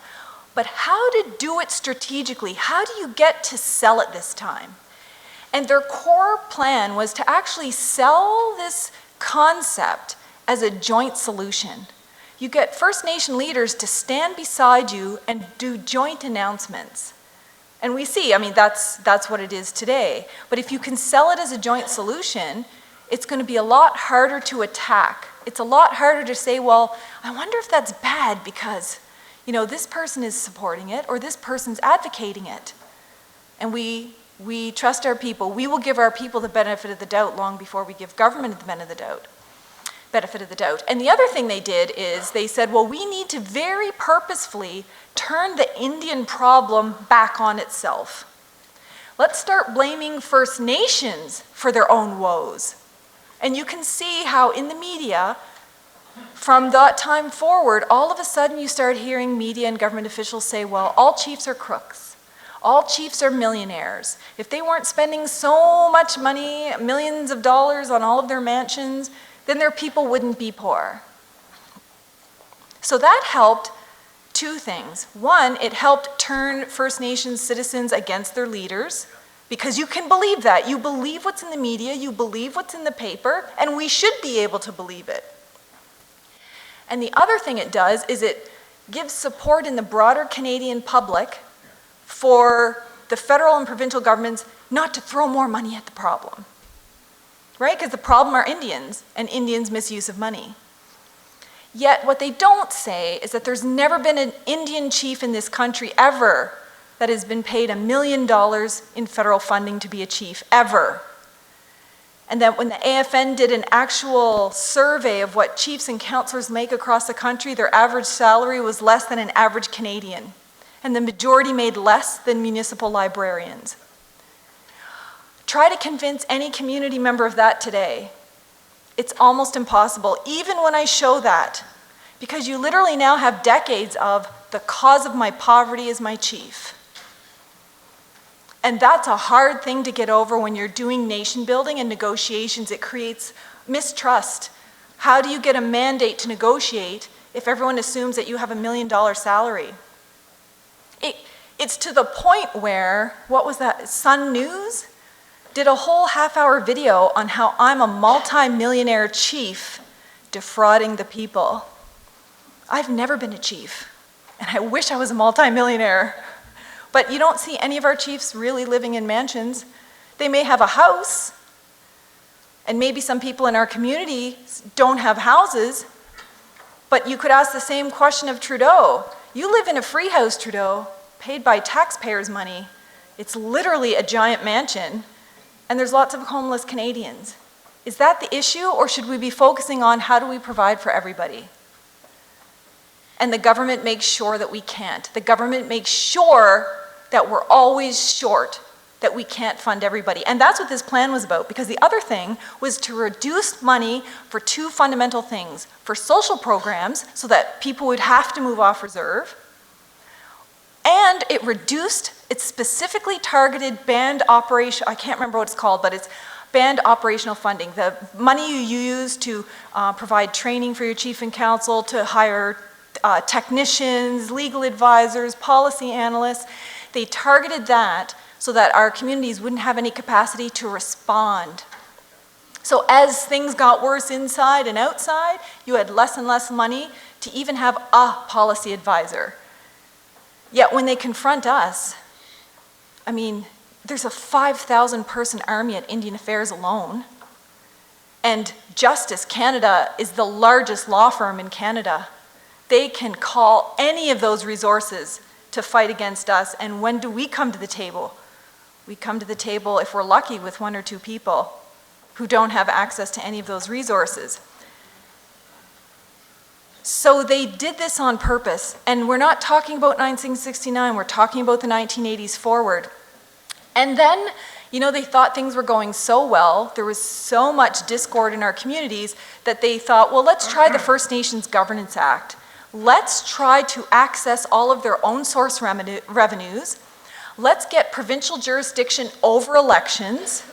but how to do it strategically. How do you get to sell it this time? And their core plan was to actually sell this concept as a joint solution. You get First Nation leaders to stand beside you and do joint announcements. And we see, that's what it is today. But if you can sell it as a joint solution, it's going to be a lot harder to attack. It's a lot harder to say, well, I wonder if that's bad because, this person is supporting it or this person's advocating it. And we trust our people. We will give our people the benefit of the doubt long before we give government the benefit of the doubt. And the other thing they did is they said, well, we need to very purposefully turn the Indian problem back on itself. Let's start blaming First Nations for their own woes. And you can see how in the media, from that time forward, all of a sudden you start hearing media and government officials say, well, all chiefs are crooks. All chiefs are millionaires. If they weren't spending so much money, millions of dollars on all of their mansions, then their people wouldn't be poor. So that helped two things. One, it helped turn First Nations citizens against their leaders, because you can believe that. You believe what's in the media, you believe what's in the paper, and we should be able to believe it. And the other thing it does is it gives support in the broader Canadian public for the federal and provincial governments not to throw more money at the problem, right? Because the problem are Indians and Indians' misuse of money. Yet what they don't say is that there's never been an Indian chief in this country ever that has been paid $1 million in federal funding to be a chief, ever. And that when the AFN did an actual survey of what chiefs and councillors make across the country, their average salary was less than an average Canadian. And the majority made less than municipal librarians. Try to convince any community member of that today. It's almost impossible, even when I show that, because you literally now have decades of the cause of my poverty is my chief. And that's a hard thing to get over when you're doing nation building and negotiations. It creates mistrust. How do you get a mandate to negotiate if everyone assumes that you have $1 million salary? It's to the point where, what was that, Sun News did a whole half-hour video on how I'm a multi-millionaire chief defrauding the people. I've never been a chief, and I wish I was a multi-millionaire. But you don't see any of our chiefs really living in mansions. They may have a house, And maybe some people in our community don't have houses, but you could ask the same question of Trudeau. You live in a free house, Trudeau, paid by taxpayers' money. It's literally a giant mansion, and there's lots of homeless Canadians. Is that the issue, or should we be focusing on how do we provide for everybody? And the government makes sure that we can't. The government makes sure that we're always short, that we can't fund everybody. And that's what this plan was about, because the other thing was to reduce money for two fundamental things: for social programs, so that people would have to move off reserve, and it specifically targeted band operation, I can't remember what it's called, but it's band operational funding. The money you use to provide training for your chief and council, to hire technicians, legal advisors, policy analysts. They targeted that so that our communities wouldn't have any capacity to respond. So as things got worse inside and outside, you had less and less money to even have a policy advisor. Yet when they confront us, I mean, there's a 5,000 person army at Indian Affairs alone. And Justice Canada is the largest law firm in Canada. They can call any of those resources to fight against us. And when do we come to the table? We come to the table, if we're lucky, with one or two people who don't have access to any of those resources. So they did this on purpose. And we're not talking about 1969, we're talking about the 1980s forward. And then, you know, they thought things were going so well, there was so much discord in our communities that they thought, well, let's try the First Nations Governance Act. Let's try to access all of their own source revenues. Let's get provincial jurisdiction over elections.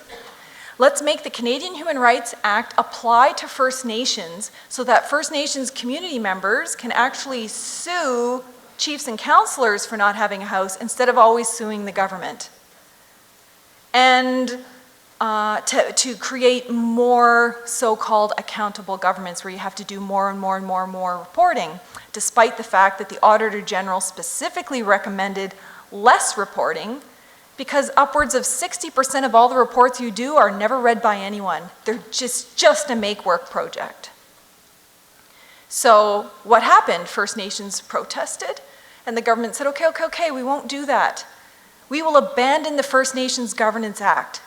Let's make the Canadian Human Rights Act apply to First Nations so that First Nations community members can actually sue chiefs and councillors for not having a house instead of always suing the government. And to create more so-called accountable governments where you have to do more and more and more and more reporting, despite the fact that the Auditor General specifically recommended less reporting, because upwards of 60% of all the reports you do are never read by anyone. They're just a make-work project. So what happened? First Nations protested, and the government said, okay, we won't do that. We will abandon the First Nations Governance Act.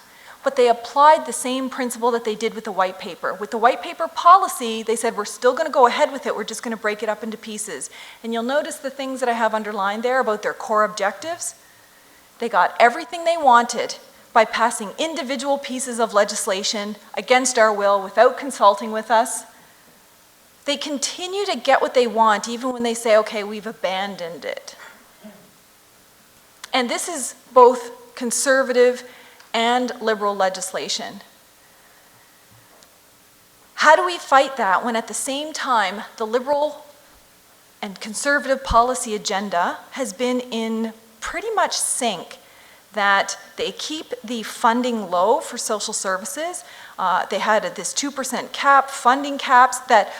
But they applied the same principle that they did with the white paper. With the white paper policy, they said, we're still going to go ahead with it, we're just going to break it up into pieces. And you'll notice the things that I have underlined there about their core objectives. They got everything they wanted by passing individual pieces of legislation against our will without consulting with us. They continue to get what they want even when they say, okay, we've abandoned it. And this is both conservative and liberal legislation. How do we fight that when at the same time the liberal and conservative policy agenda has been in pretty much sync, that they keep the funding low for social services? They had this 2% cap, funding caps, that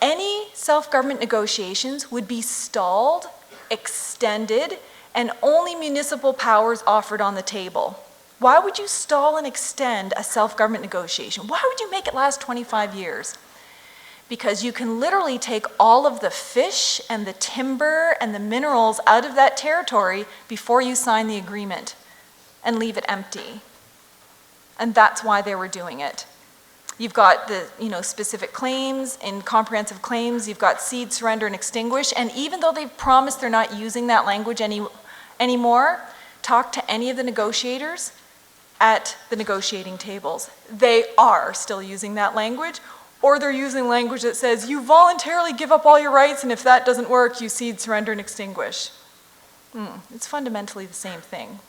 any self-government negotiations would be stalled, extended, and only municipal powers offered on the table. Why would you stall and extend a self-government negotiation? Why would you make it last 25 years? Because you can literally take all of the fish and the timber and the minerals out of that territory before you sign the agreement and leave it empty. And that's why they were doing it. You've got the specific claims in comprehensive claims, you've got cede, surrender, and extinguish, and even though they've promised they're not using that language anymore, talk to any of the negotiators at the negotiating tables. They are still using that language, or they're using language that says, you voluntarily give up all your rights, and if that doesn't work, you cede, surrender, and extinguish. It's fundamentally the same thing.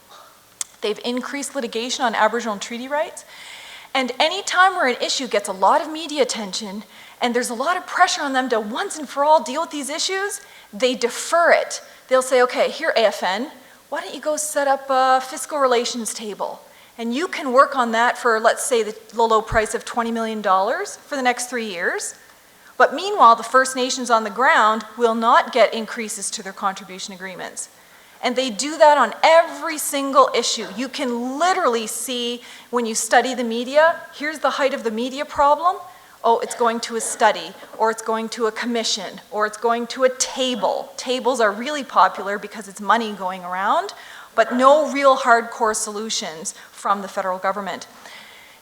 They've increased litigation on Aboriginal and treaty rights, and any time where an issue gets a lot of media attention, and there's a lot of pressure on them to once and for all deal with these issues, they defer it. They'll say, okay, here AFN, why don't you go set up a fiscal relations table? And you can work on that for, let's say, the low price of $20 million for the next 3 years. But meanwhile, the First Nations on the ground will not get increases to their contribution agreements. And they do that on every single issue. You can literally see when you study the media, here's the height of the media problem. Oh, it's going to a study, or it's going to a commission, or it's going to a table. Tables are really popular because it's money going around, but no real hardcore solutions from the federal government.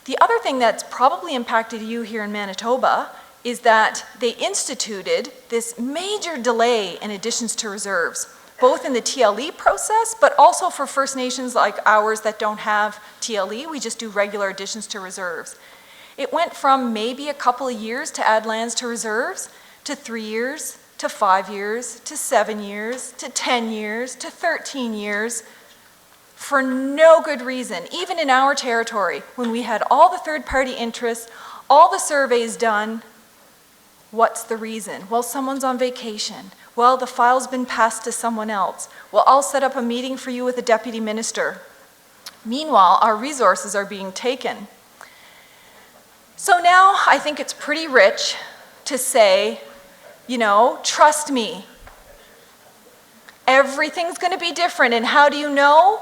The other thing that's probably impacted you here in Manitoba is that they instituted this major delay in additions to reserves, both in the TLE process, but also for First Nations like ours that don't have TLE, we just do regular additions to reserves. It went from maybe a couple of years to add lands to reserves, to 3 years, to 5 years, to 7 years, to 10 years, to 13 years, for no good reason. Even in our territory, when we had all the third-party interests, all the surveys done, what's the reason? Well, someone's on vacation. Well, the file's been passed to someone else. Well, I'll set up a meeting for you with the deputy minister. Meanwhile, our resources are being taken. So now I think it's pretty rich to say, you know, trust me. Everything's going to be different, and how do you know?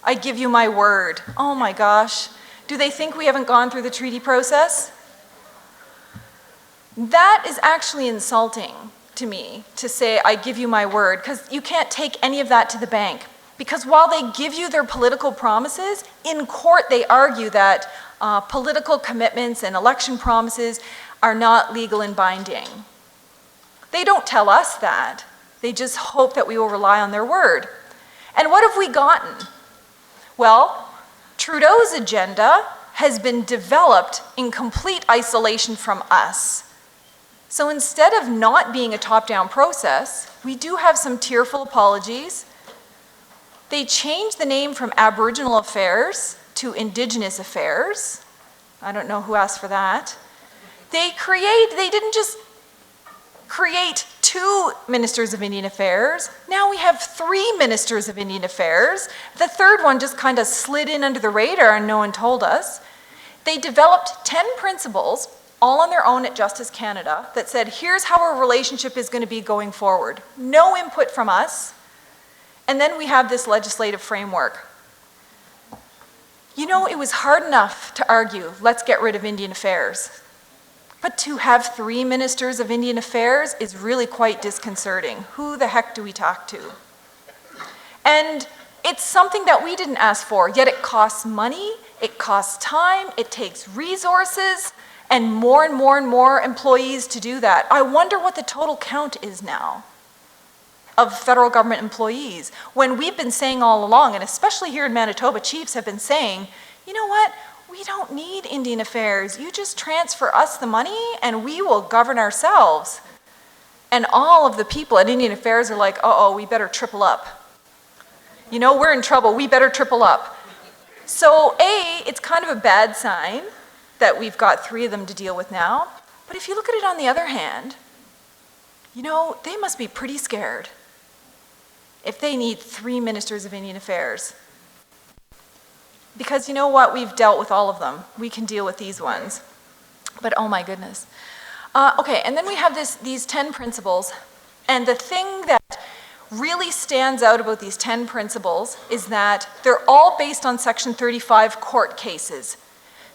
I give you my word. Oh my gosh. Do they think we haven't gone through the treaty process? That is actually insulting to me, to say, I give you my word, because you can't take any of that to the bank. Because while they give you their political promises, in court they argue that political commitments and election promises are not legal and binding. They don't tell us that. They just hope that we will rely on their word. And what have we gotten? Well, Trudeau's agenda has been developed in complete isolation from us. So instead of not being a top-down process, we do have some tearful apologies. They changed the name from Aboriginal Affairs to Indigenous Affairs. I don't know who asked for that. They didn't just create 2 Ministers of Indian Affairs. Now we have 3 Ministers of Indian Affairs. The third one just kind of slid in under the radar and no one told us. They developed 10 principles, all on their own at Justice Canada, that said, here's how our relationship is going to be going forward. No input from us. And then we have this legislative framework. You know, it was hard enough to argue, let's get rid of Indian Affairs. But to have 3 Ministers of Indian Affairs is really quite disconcerting. Who the heck do we talk to? And it's something that we didn't ask for, yet it costs money, it costs time, it takes resources, and more employees to do that. I wonder what the total count is now of federal government employees, when we've been saying all along, and especially here in Manitoba, chiefs have been saying, you know what, we don't need Indian Affairs. You just transfer us the money and we will govern ourselves. And all of the people at Indian Affairs are like, uh-oh, we better triple up. You know, we're in trouble, we better triple up. So A, it's kind of a bad sign that we've got 3 of them to deal with now. But if you look at it on the other hand, you know, they must be pretty scared if they need 3 Ministers of Indian Affairs. Because you know what, we've dealt with all of them. We can deal with these ones. But oh my goodness. Okay, and then we have these 10 principles. And the thing that really stands out about these 10 principles is that they're all based on Section 35 court cases.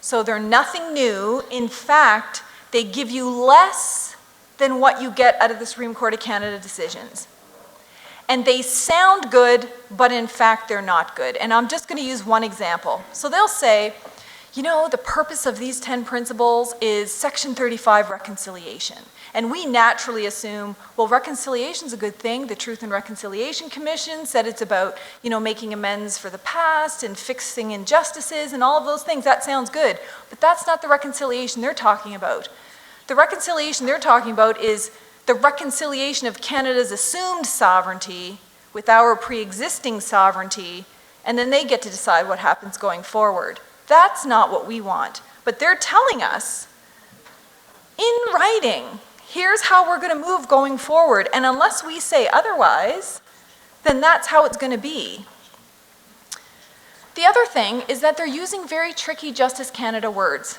So they're nothing new. In fact, they give you less than what you get out of the Supreme Court of Canada decisions. And they sound good, but in fact they're not good. And I'm just going to use one example. So they'll say, you know, the purpose of these 10 principles is Section 35 reconciliation. And we naturally assume, well, reconciliation's a good thing. The Truth and Reconciliation Commission said it's about, you know, making amends for the past and fixing injustices and all of those things. That sounds good. But that's not the reconciliation they're talking about. The reconciliation they're talking about is the reconciliation of Canada's assumed sovereignty with our pre-existing sovereignty, and then they get to decide what happens going forward. That's not what we want. But they're telling us, in writing, here's how we're going to move going forward, and unless we say otherwise, then that's how it's going to be. The other thing is that they're using very tricky Justice Canada words.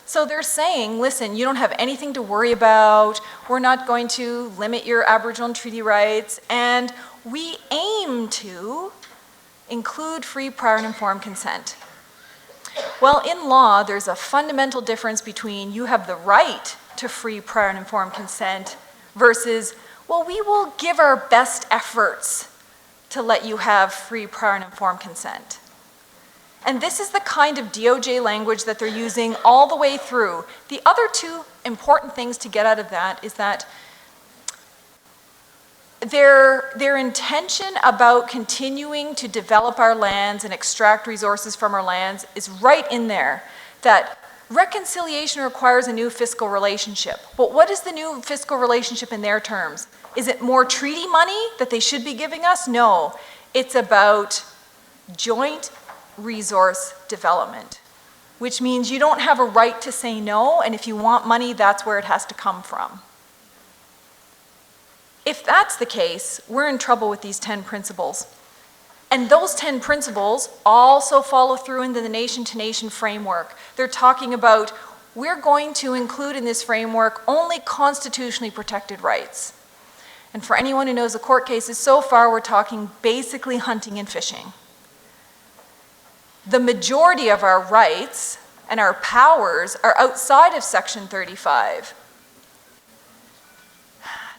So they're saying, listen, you don't have anything to worry about, we're not going to limit your Aboriginal and treaty rights, and we aim going to include free, prior, and informed consent? Well, in law, there's a fundamental difference between you have the right to free, prior, and informed consent versus, well, we will give our best efforts to let you have free, prior, and informed consent. And this is the kind of DOJ language that they're using all the way through. The other two important things to get out of that is that their intention about continuing to develop our lands and extract resources from our lands is right in there, that reconciliation requires a new fiscal relationship. But what is the new fiscal relationship in their terms? Is it more treaty money that they should be giving us? No, it's about joint resource development, which means you don't have a right to say no, and if you want money, that's where it has to come from. If that's the case, we're in trouble with these 10 principles. And those 10 principles also follow through into the nation-to-nation framework. They're talking about, we're going to include in this framework only constitutionally protected rights. And for anyone who knows the court cases, so far we're talking basically hunting and fishing. The majority of our rights and our powers are outside of Section 35.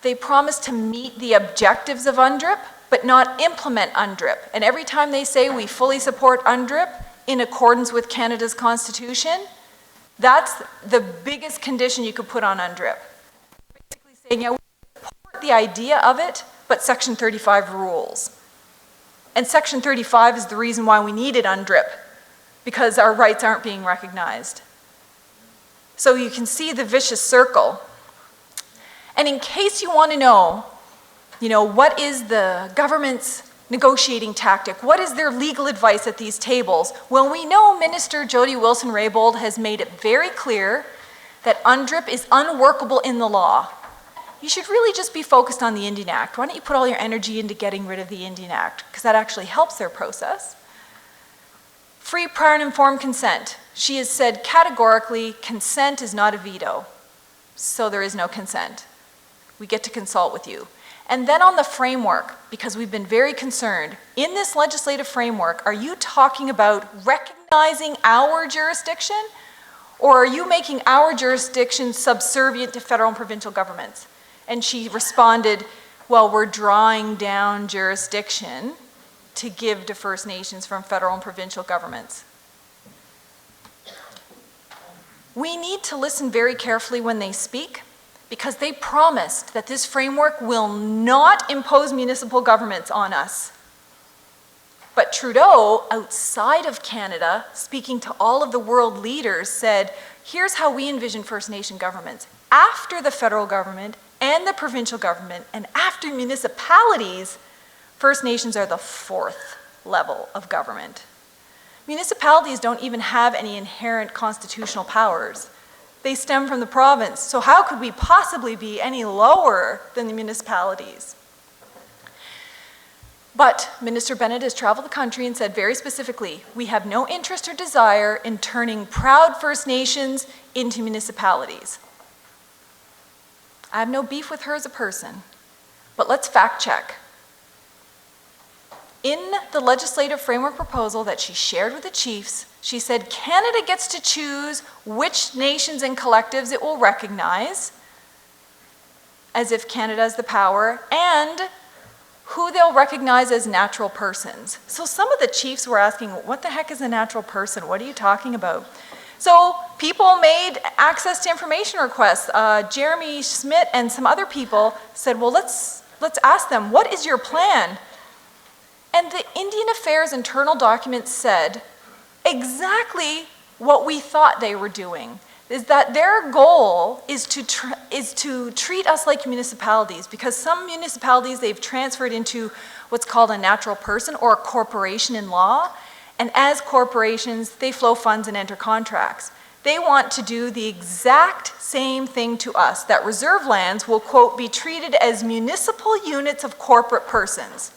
They promise to meet the objectives of UNDRIP, but not implement UNDRIP. And every time they say we fully support UNDRIP in accordance with Canada's Constitution, that's the biggest condition you could put on UNDRIP. Basically saying, yeah, we support the idea of it, but Section 35 rules. And Section 35 is the reason why we needed UNDRIP, because our rights aren't being recognized. So you can see the vicious circle. And in case you want to know, what is the government's negotiating tactic? What is their legal advice at these tables? Well, we know Minister Jody Wilson-Raybould has made it very clear that UNDRIP is unworkable in the law. You should really just be focused on the Indian Act. Why don't you put all your energy into getting rid of the Indian Act? Because that actually helps their process. Free, prior, and informed consent. She has said categorically, consent is not a veto. So there is no consent. We get to consult with you. And then on the framework, because we've been very concerned, in this legislative framework, are you talking about recognizing our jurisdiction, or are you making our jurisdiction subservient to federal and provincial governments? And she responded, well, we're drawing down jurisdiction to give to First Nations from federal and provincial governments. We need to listen very carefully when they speak, because they promised that this framework will not impose municipal governments on us. But Trudeau, outside of Canada, speaking to all of the world leaders, said, here's how we envision First Nation governments. After the federal government and the provincial government, and after municipalities, First Nations are the fourth level of government. Municipalities don't even have any inherent constitutional powers. They stem from the province. So how could we possibly be any lower than the municipalities? But Minister Bennett has traveled the country and said very specifically, we have no interest or desire in turning proud First Nations into municipalities. I have no beef with her as a person, but let's fact check. In the legislative framework proposal that she shared with the chiefs, she said Canada gets to choose which nations and collectives it will recognize, as if Canada has the power, and who they'll recognize as natural persons. So some of the chiefs were asking, what the heck is a natural person? What are you talking about? So people made access to information requests. Jeremy Schmidt and some other people said, well, let's ask them, what is your plan? And the Indian Affairs internal document said exactly what we thought they were doing, is that their goal is to treat us like municipalities, because some municipalities they've transferred into what's called a natural person or a corporation in law, and as corporations, they flow funds and enter contracts. They want to do the exact same thing to us, that reserve lands will, quote, be treated as municipal units of corporate persons.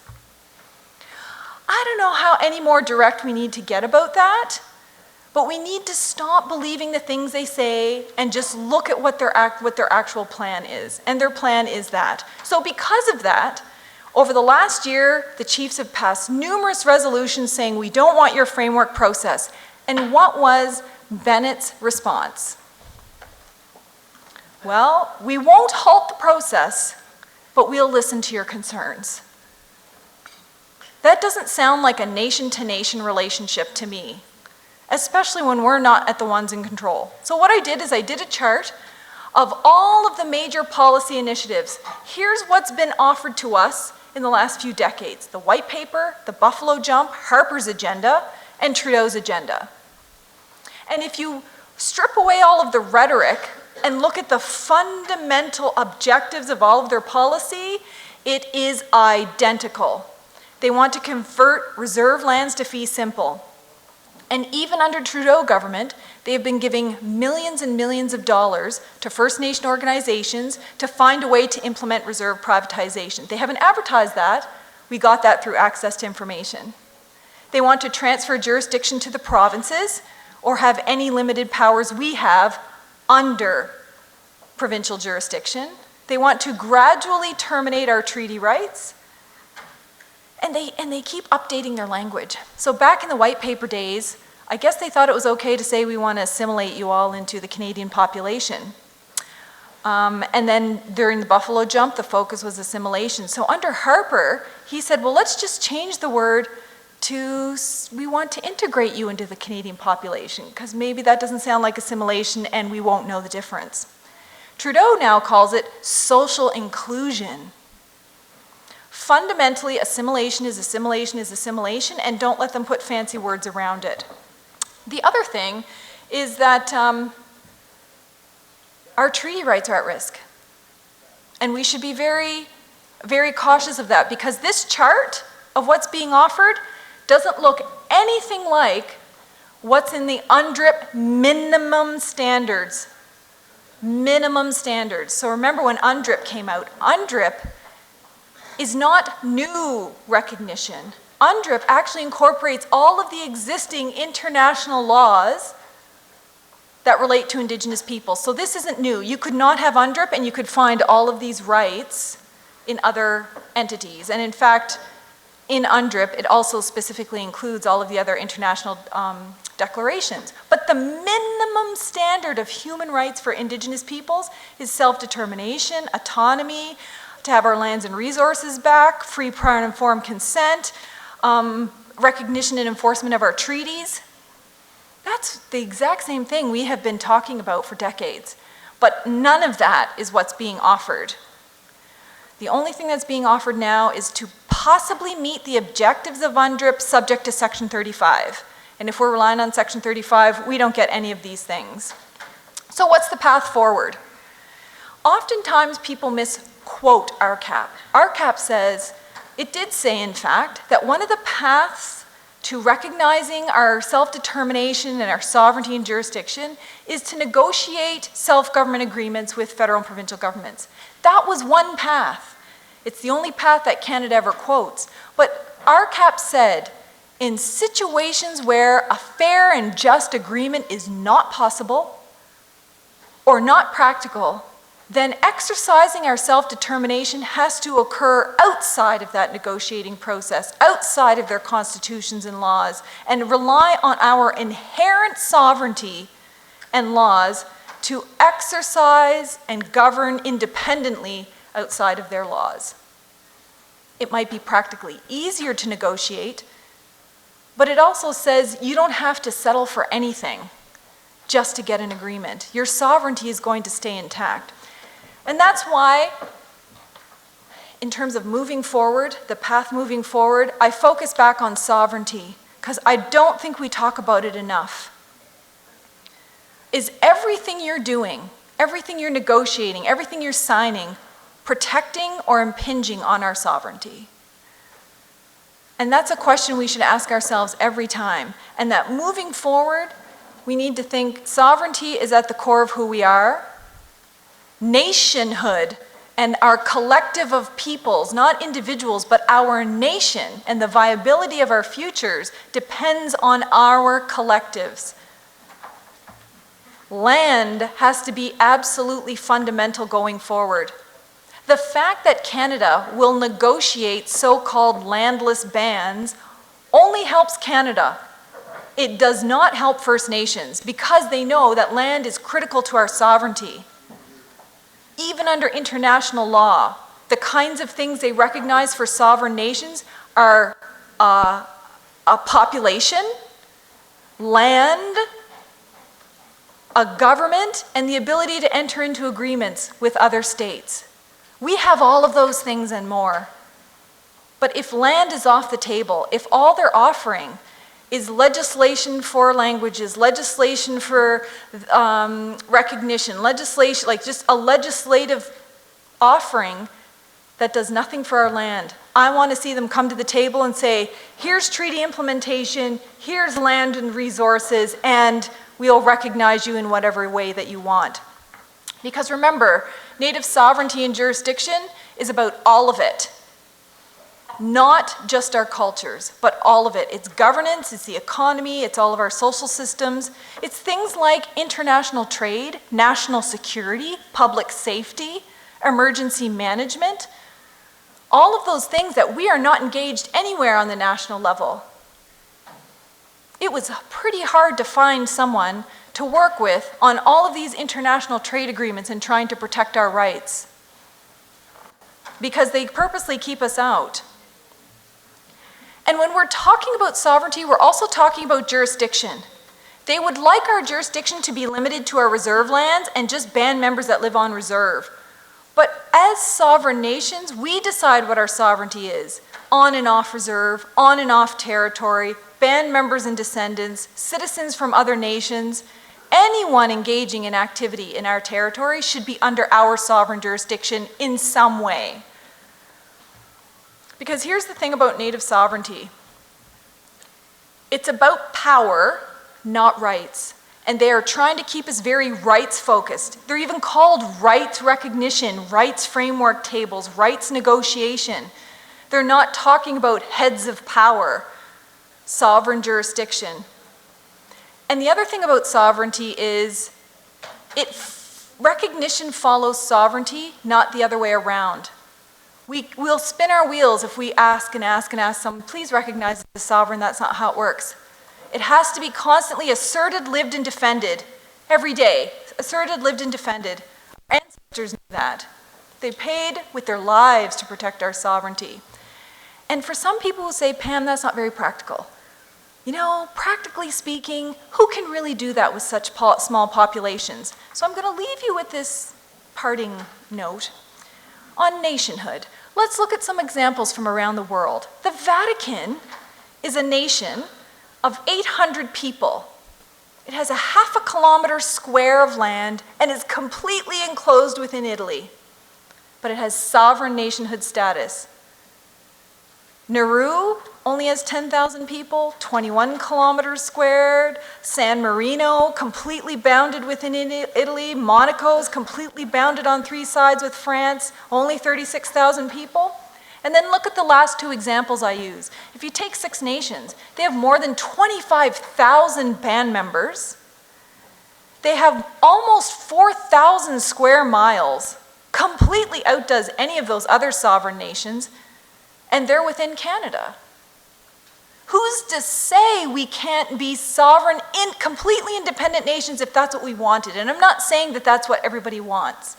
I don't know how any more direct we need to get about that, but we need to stop believing the things they say and just look at what their actual plan is. And their plan is that. So because of that, Over the last year, the chiefs have passed numerous resolutions saying we don't want your framework process. And what was Bennett's response? Well, we won't halt the process, but we'll listen to your concerns. That doesn't sound like a nation-to-nation relationship to me, especially when we're not the ones in control. So what I did is I did a chart of all of the major policy initiatives. Here's what's been offered to us in the last few decades: the White Paper, the Buffalo Jump, Harper's agenda, and Trudeau's agenda. And if you strip away all of the rhetoric and look at the fundamental objectives of all of their policy, it is identical. They want to convert reserve lands to fee simple. And even under Trudeau government, they have been giving millions and millions of dollars to First Nation organizations to find a way to implement reserve privatization. They haven't advertised that. We got that through access to information. They want to transfer jurisdiction to the provinces or have any limited powers we have under provincial jurisdiction. They want to gradually terminate our treaty rights. And they keep updating their language. So back in the White Paper days, I guess they thought it was okay to say we want to assimilate you all into the Canadian population. And then during the Buffalo Jump, the focus was assimilation. So under Harper, he said, well, let's just change the word to, we want to integrate you into the Canadian population, because maybe that doesn't sound like assimilation and we won't know the difference. Trudeau now calls it social inclusion. Fundamentally, assimilation is assimilation is assimilation, and don't let them put fancy words around it. The other thing is that our treaty rights are at risk. And we should be very, very cautious of that, because this chart of what's being offered doesn't look anything like what's in the UNDRIP minimum standards. Minimum standards. So remember when UNDRIP came out, UNDRIP is not new recognition. UNDRIP actually incorporates all of the existing international laws that relate to Indigenous peoples. So this isn't new. You could not have UNDRIP and you could find all of these rights in other entities. And in fact, in UNDRIP, it also specifically includes all of the other international declarations. But the minimum standard of human rights for Indigenous peoples is self-determination, autonomy, to have our lands and resources back, free, prior, and informed consent, recognition and enforcement of our treaties. That's the exact same thing we have been talking about for decades. But none of that is what's being offered. The only thing that's being offered now is to possibly meet the objectives of UNDRIP subject to Section 35. And if we're relying on Section 35, we don't get any of these things. So what's the path forward? Oftentimes people misquote RCAP. RCAP says, it did say in fact, that one of the paths to recognizing our self-determination and our sovereignty and jurisdiction is to negotiate self-government agreements with federal and provincial governments. That was one path. It's the only path that Canada ever quotes. But RCAP said, in situations where a fair and just agreement is not possible or not practical, then exercising our self-determination has to occur outside of that negotiating process, outside of their constitutions and laws, and rely on our inherent sovereignty and laws to exercise and govern independently outside of their laws. It might be practically easier to negotiate, but it also says you don't have to settle for anything just to get an agreement. Your sovereignty is going to stay intact. And that's why, in terms of moving forward, the path moving forward, I focus back on sovereignty, because I don't think we talk about it enough. Is everything you're doing, everything you're negotiating, everything you're signing, protecting or impinging on our sovereignty? And that's a question we should ask ourselves every time. And that moving forward, we need to think sovereignty is at the core of who we are. Nationhood and our collective of peoples, not individuals, but our nation and the viability of our futures depends on our collectives. Land has to be absolutely fundamental going forward. The fact that Canada will negotiate so-called landless bans only helps Canada. It does not help First Nations because they know that land is critical to our sovereignty. Even under international law, the kinds of things they recognize for sovereign nations are a population, land, a government, and the ability to enter into agreements with other states. We have all of those things and more. But if land is off the table, if all they're offering is legislation for languages, legislation for recognition, legislation, like just a legislative offering that does nothing for our land, I want to see them come to the table and say, here's treaty implementation, here's land and resources, and we'll recognize you in whatever way that you want. Because remember, Native sovereignty and jurisdiction is about all of it. Not just our cultures, but all of it. It's governance, it's the economy, it's all of our social systems. It's things like international trade, national security, public safety, emergency management. All of those things that we are not engaged anywhere on the national level. It was pretty hard to find someone to work with on all of these international trade agreements and trying to protect our rights, because they purposely keep us out. And when we're talking about sovereignty, we're also talking about jurisdiction. They would like our jurisdiction to be limited to our reserve lands and just band members that live on reserve. But as sovereign nations, we decide what our sovereignty is. On and off reserve, on and off territory, band members and descendants, citizens from other nations, anyone engaging in activity in our territory should be under our sovereign jurisdiction in some way. Because here's the thing about Native sovereignty. It's about power, not rights. And they are trying to keep us very rights-focused. They're even called rights recognition, rights framework tables, rights negotiation. They're not talking about heads of power, sovereign jurisdiction. And the other thing about sovereignty is recognition follows sovereignty, not the other way around. We'll spin our wheels if we ask and ask and ask someone, please recognize the sovereign. That's not how it works. It has to be constantly asserted, lived, and defended every day. Asserted, lived, and defended. Our ancestors knew that. They paid with their lives to protect our sovereignty. And for some people who say, Pam, that's not very practical. You know, practically speaking, who can really do that with such small populations? So I'm going to leave you with this parting note on nationhood. Let's look at some examples from around the world. The Vatican is a nation of 800 people. It has a 1/2 kilometer square of land and is completely enclosed within Italy. But it has sovereign nationhood status. Nauru only has 10,000 people, 21 kilometers squared. San Marino, completely bounded within Italy. Monaco is completely bounded on 3 sides with France, only 36,000 people. And then look at the last 2 examples I use. If you take 6 nations, they have more than 25,000 band members. They have almost 4,000 square miles, completely outdoes any of those other sovereign nations, and they're within Canada. Who's to say we can't be sovereign, completely independent nations if that's what we wanted? And I'm not saying that that's what everybody wants.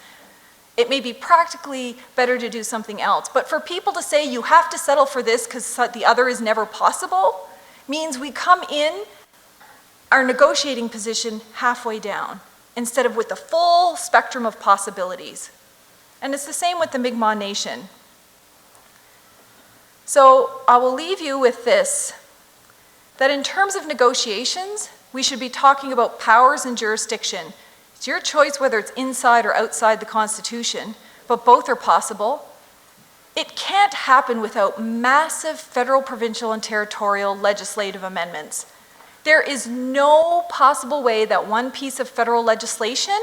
It may be practically better to do something else. But for people to say you have to settle for this because the other is never possible means we come in our negotiating position halfway down instead of with the full spectrum of possibilities. And it's the same with the Mi'kmaq Nation. So I will leave you with this, that in terms of negotiations, we should be talking about powers and jurisdiction. It's your choice whether it's inside or outside the Constitution, but both are possible. It can't happen without massive federal, provincial, and territorial legislative amendments. There is no possible way that one piece of federal legislation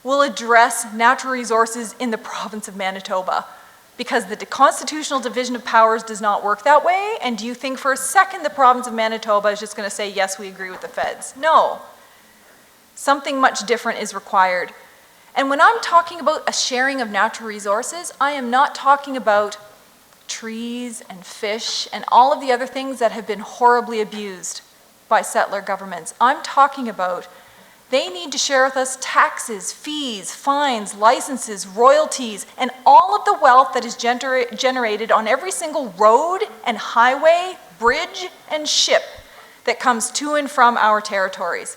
will address natural resources in the province of Manitoba, because the constitutional division of powers does not work that way. And do you think for a second the province of Manitoba is just going to say, yes, we agree with the feds? No. Something much different is required. And when I'm talking about a sharing of natural resources, I am not talking about trees and fish and all of the other things that have been horribly abused by settler governments. I'm talking about they need to share with us taxes, fees, fines, licenses, royalties, and all of the wealth that is generated on every single road and highway, bridge, and ship that comes to and from our territories.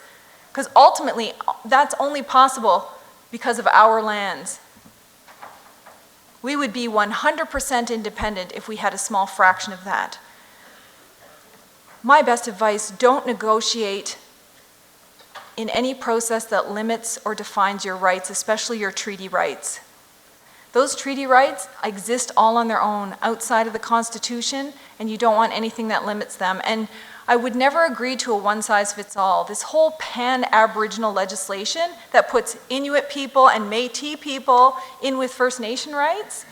Because ultimately, that's only possible because of our lands. We would be 100% independent if we had a small fraction of that. My best advice, don't negotiate in any process that limits or defines your rights, especially your treaty rights. Those treaty rights exist all on their own outside of the Constitution, and you don't want anything that limits them. And I would never agree to a one-size-fits-all. This whole pan-Aboriginal legislation that puts Inuit people and Métis people in with First Nation rights,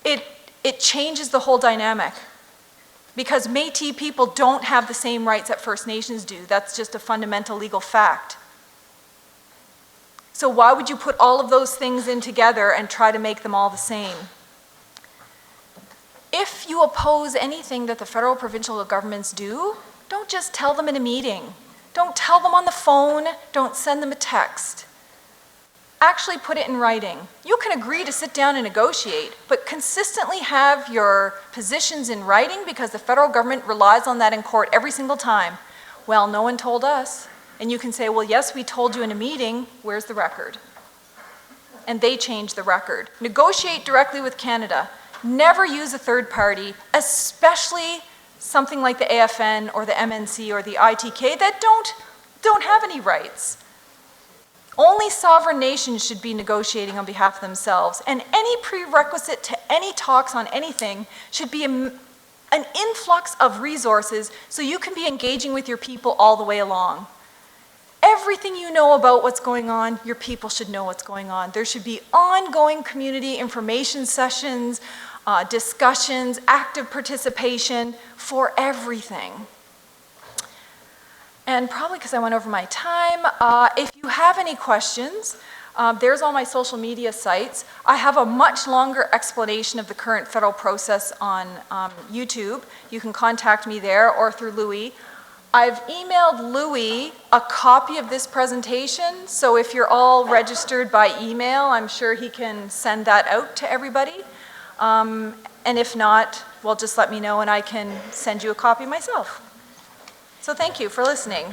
it changes the whole dynamic. Because Métis people don't have the same rights that First Nations do. That's just a fundamental legal fact. So why would you put all of those things in together and try to make them all the same? If you oppose anything that the federal provincial governments do, don't just tell them in a meeting. Don't tell them on the phone. Don't send them a text. Actually put it in writing. You can agree to sit down and negotiate, but consistently have your positions in writing because the federal government relies on that in court every single time. Well, no one told us. And you can say, well, yes, we told you in a meeting. Where's the record? And they change the record. Negotiate directly with Canada. Never use a third party, especially something like the AFN or the MNC or the ITK that don't have any rights. Only sovereign nations should be negotiating on behalf of themselves, and any prerequisite to any talks on anything should be an influx of resources so you can be engaging with your people all the way along. Everything you know about what's going on, your people should know what's going on. There should be ongoing community information sessions, discussions, active participation for everything. And probably because I went over my time, if you have any questions, there's all my social media sites. I have a much longer explanation of the current federal process on YouTube. You can contact me there or through Louis. I've emailed Louis a copy of this presentation, so if you're all registered by email, I'm sure he can send that out to everybody. And if not, well, just let me know and I can send you a copy myself. So thank you for listening.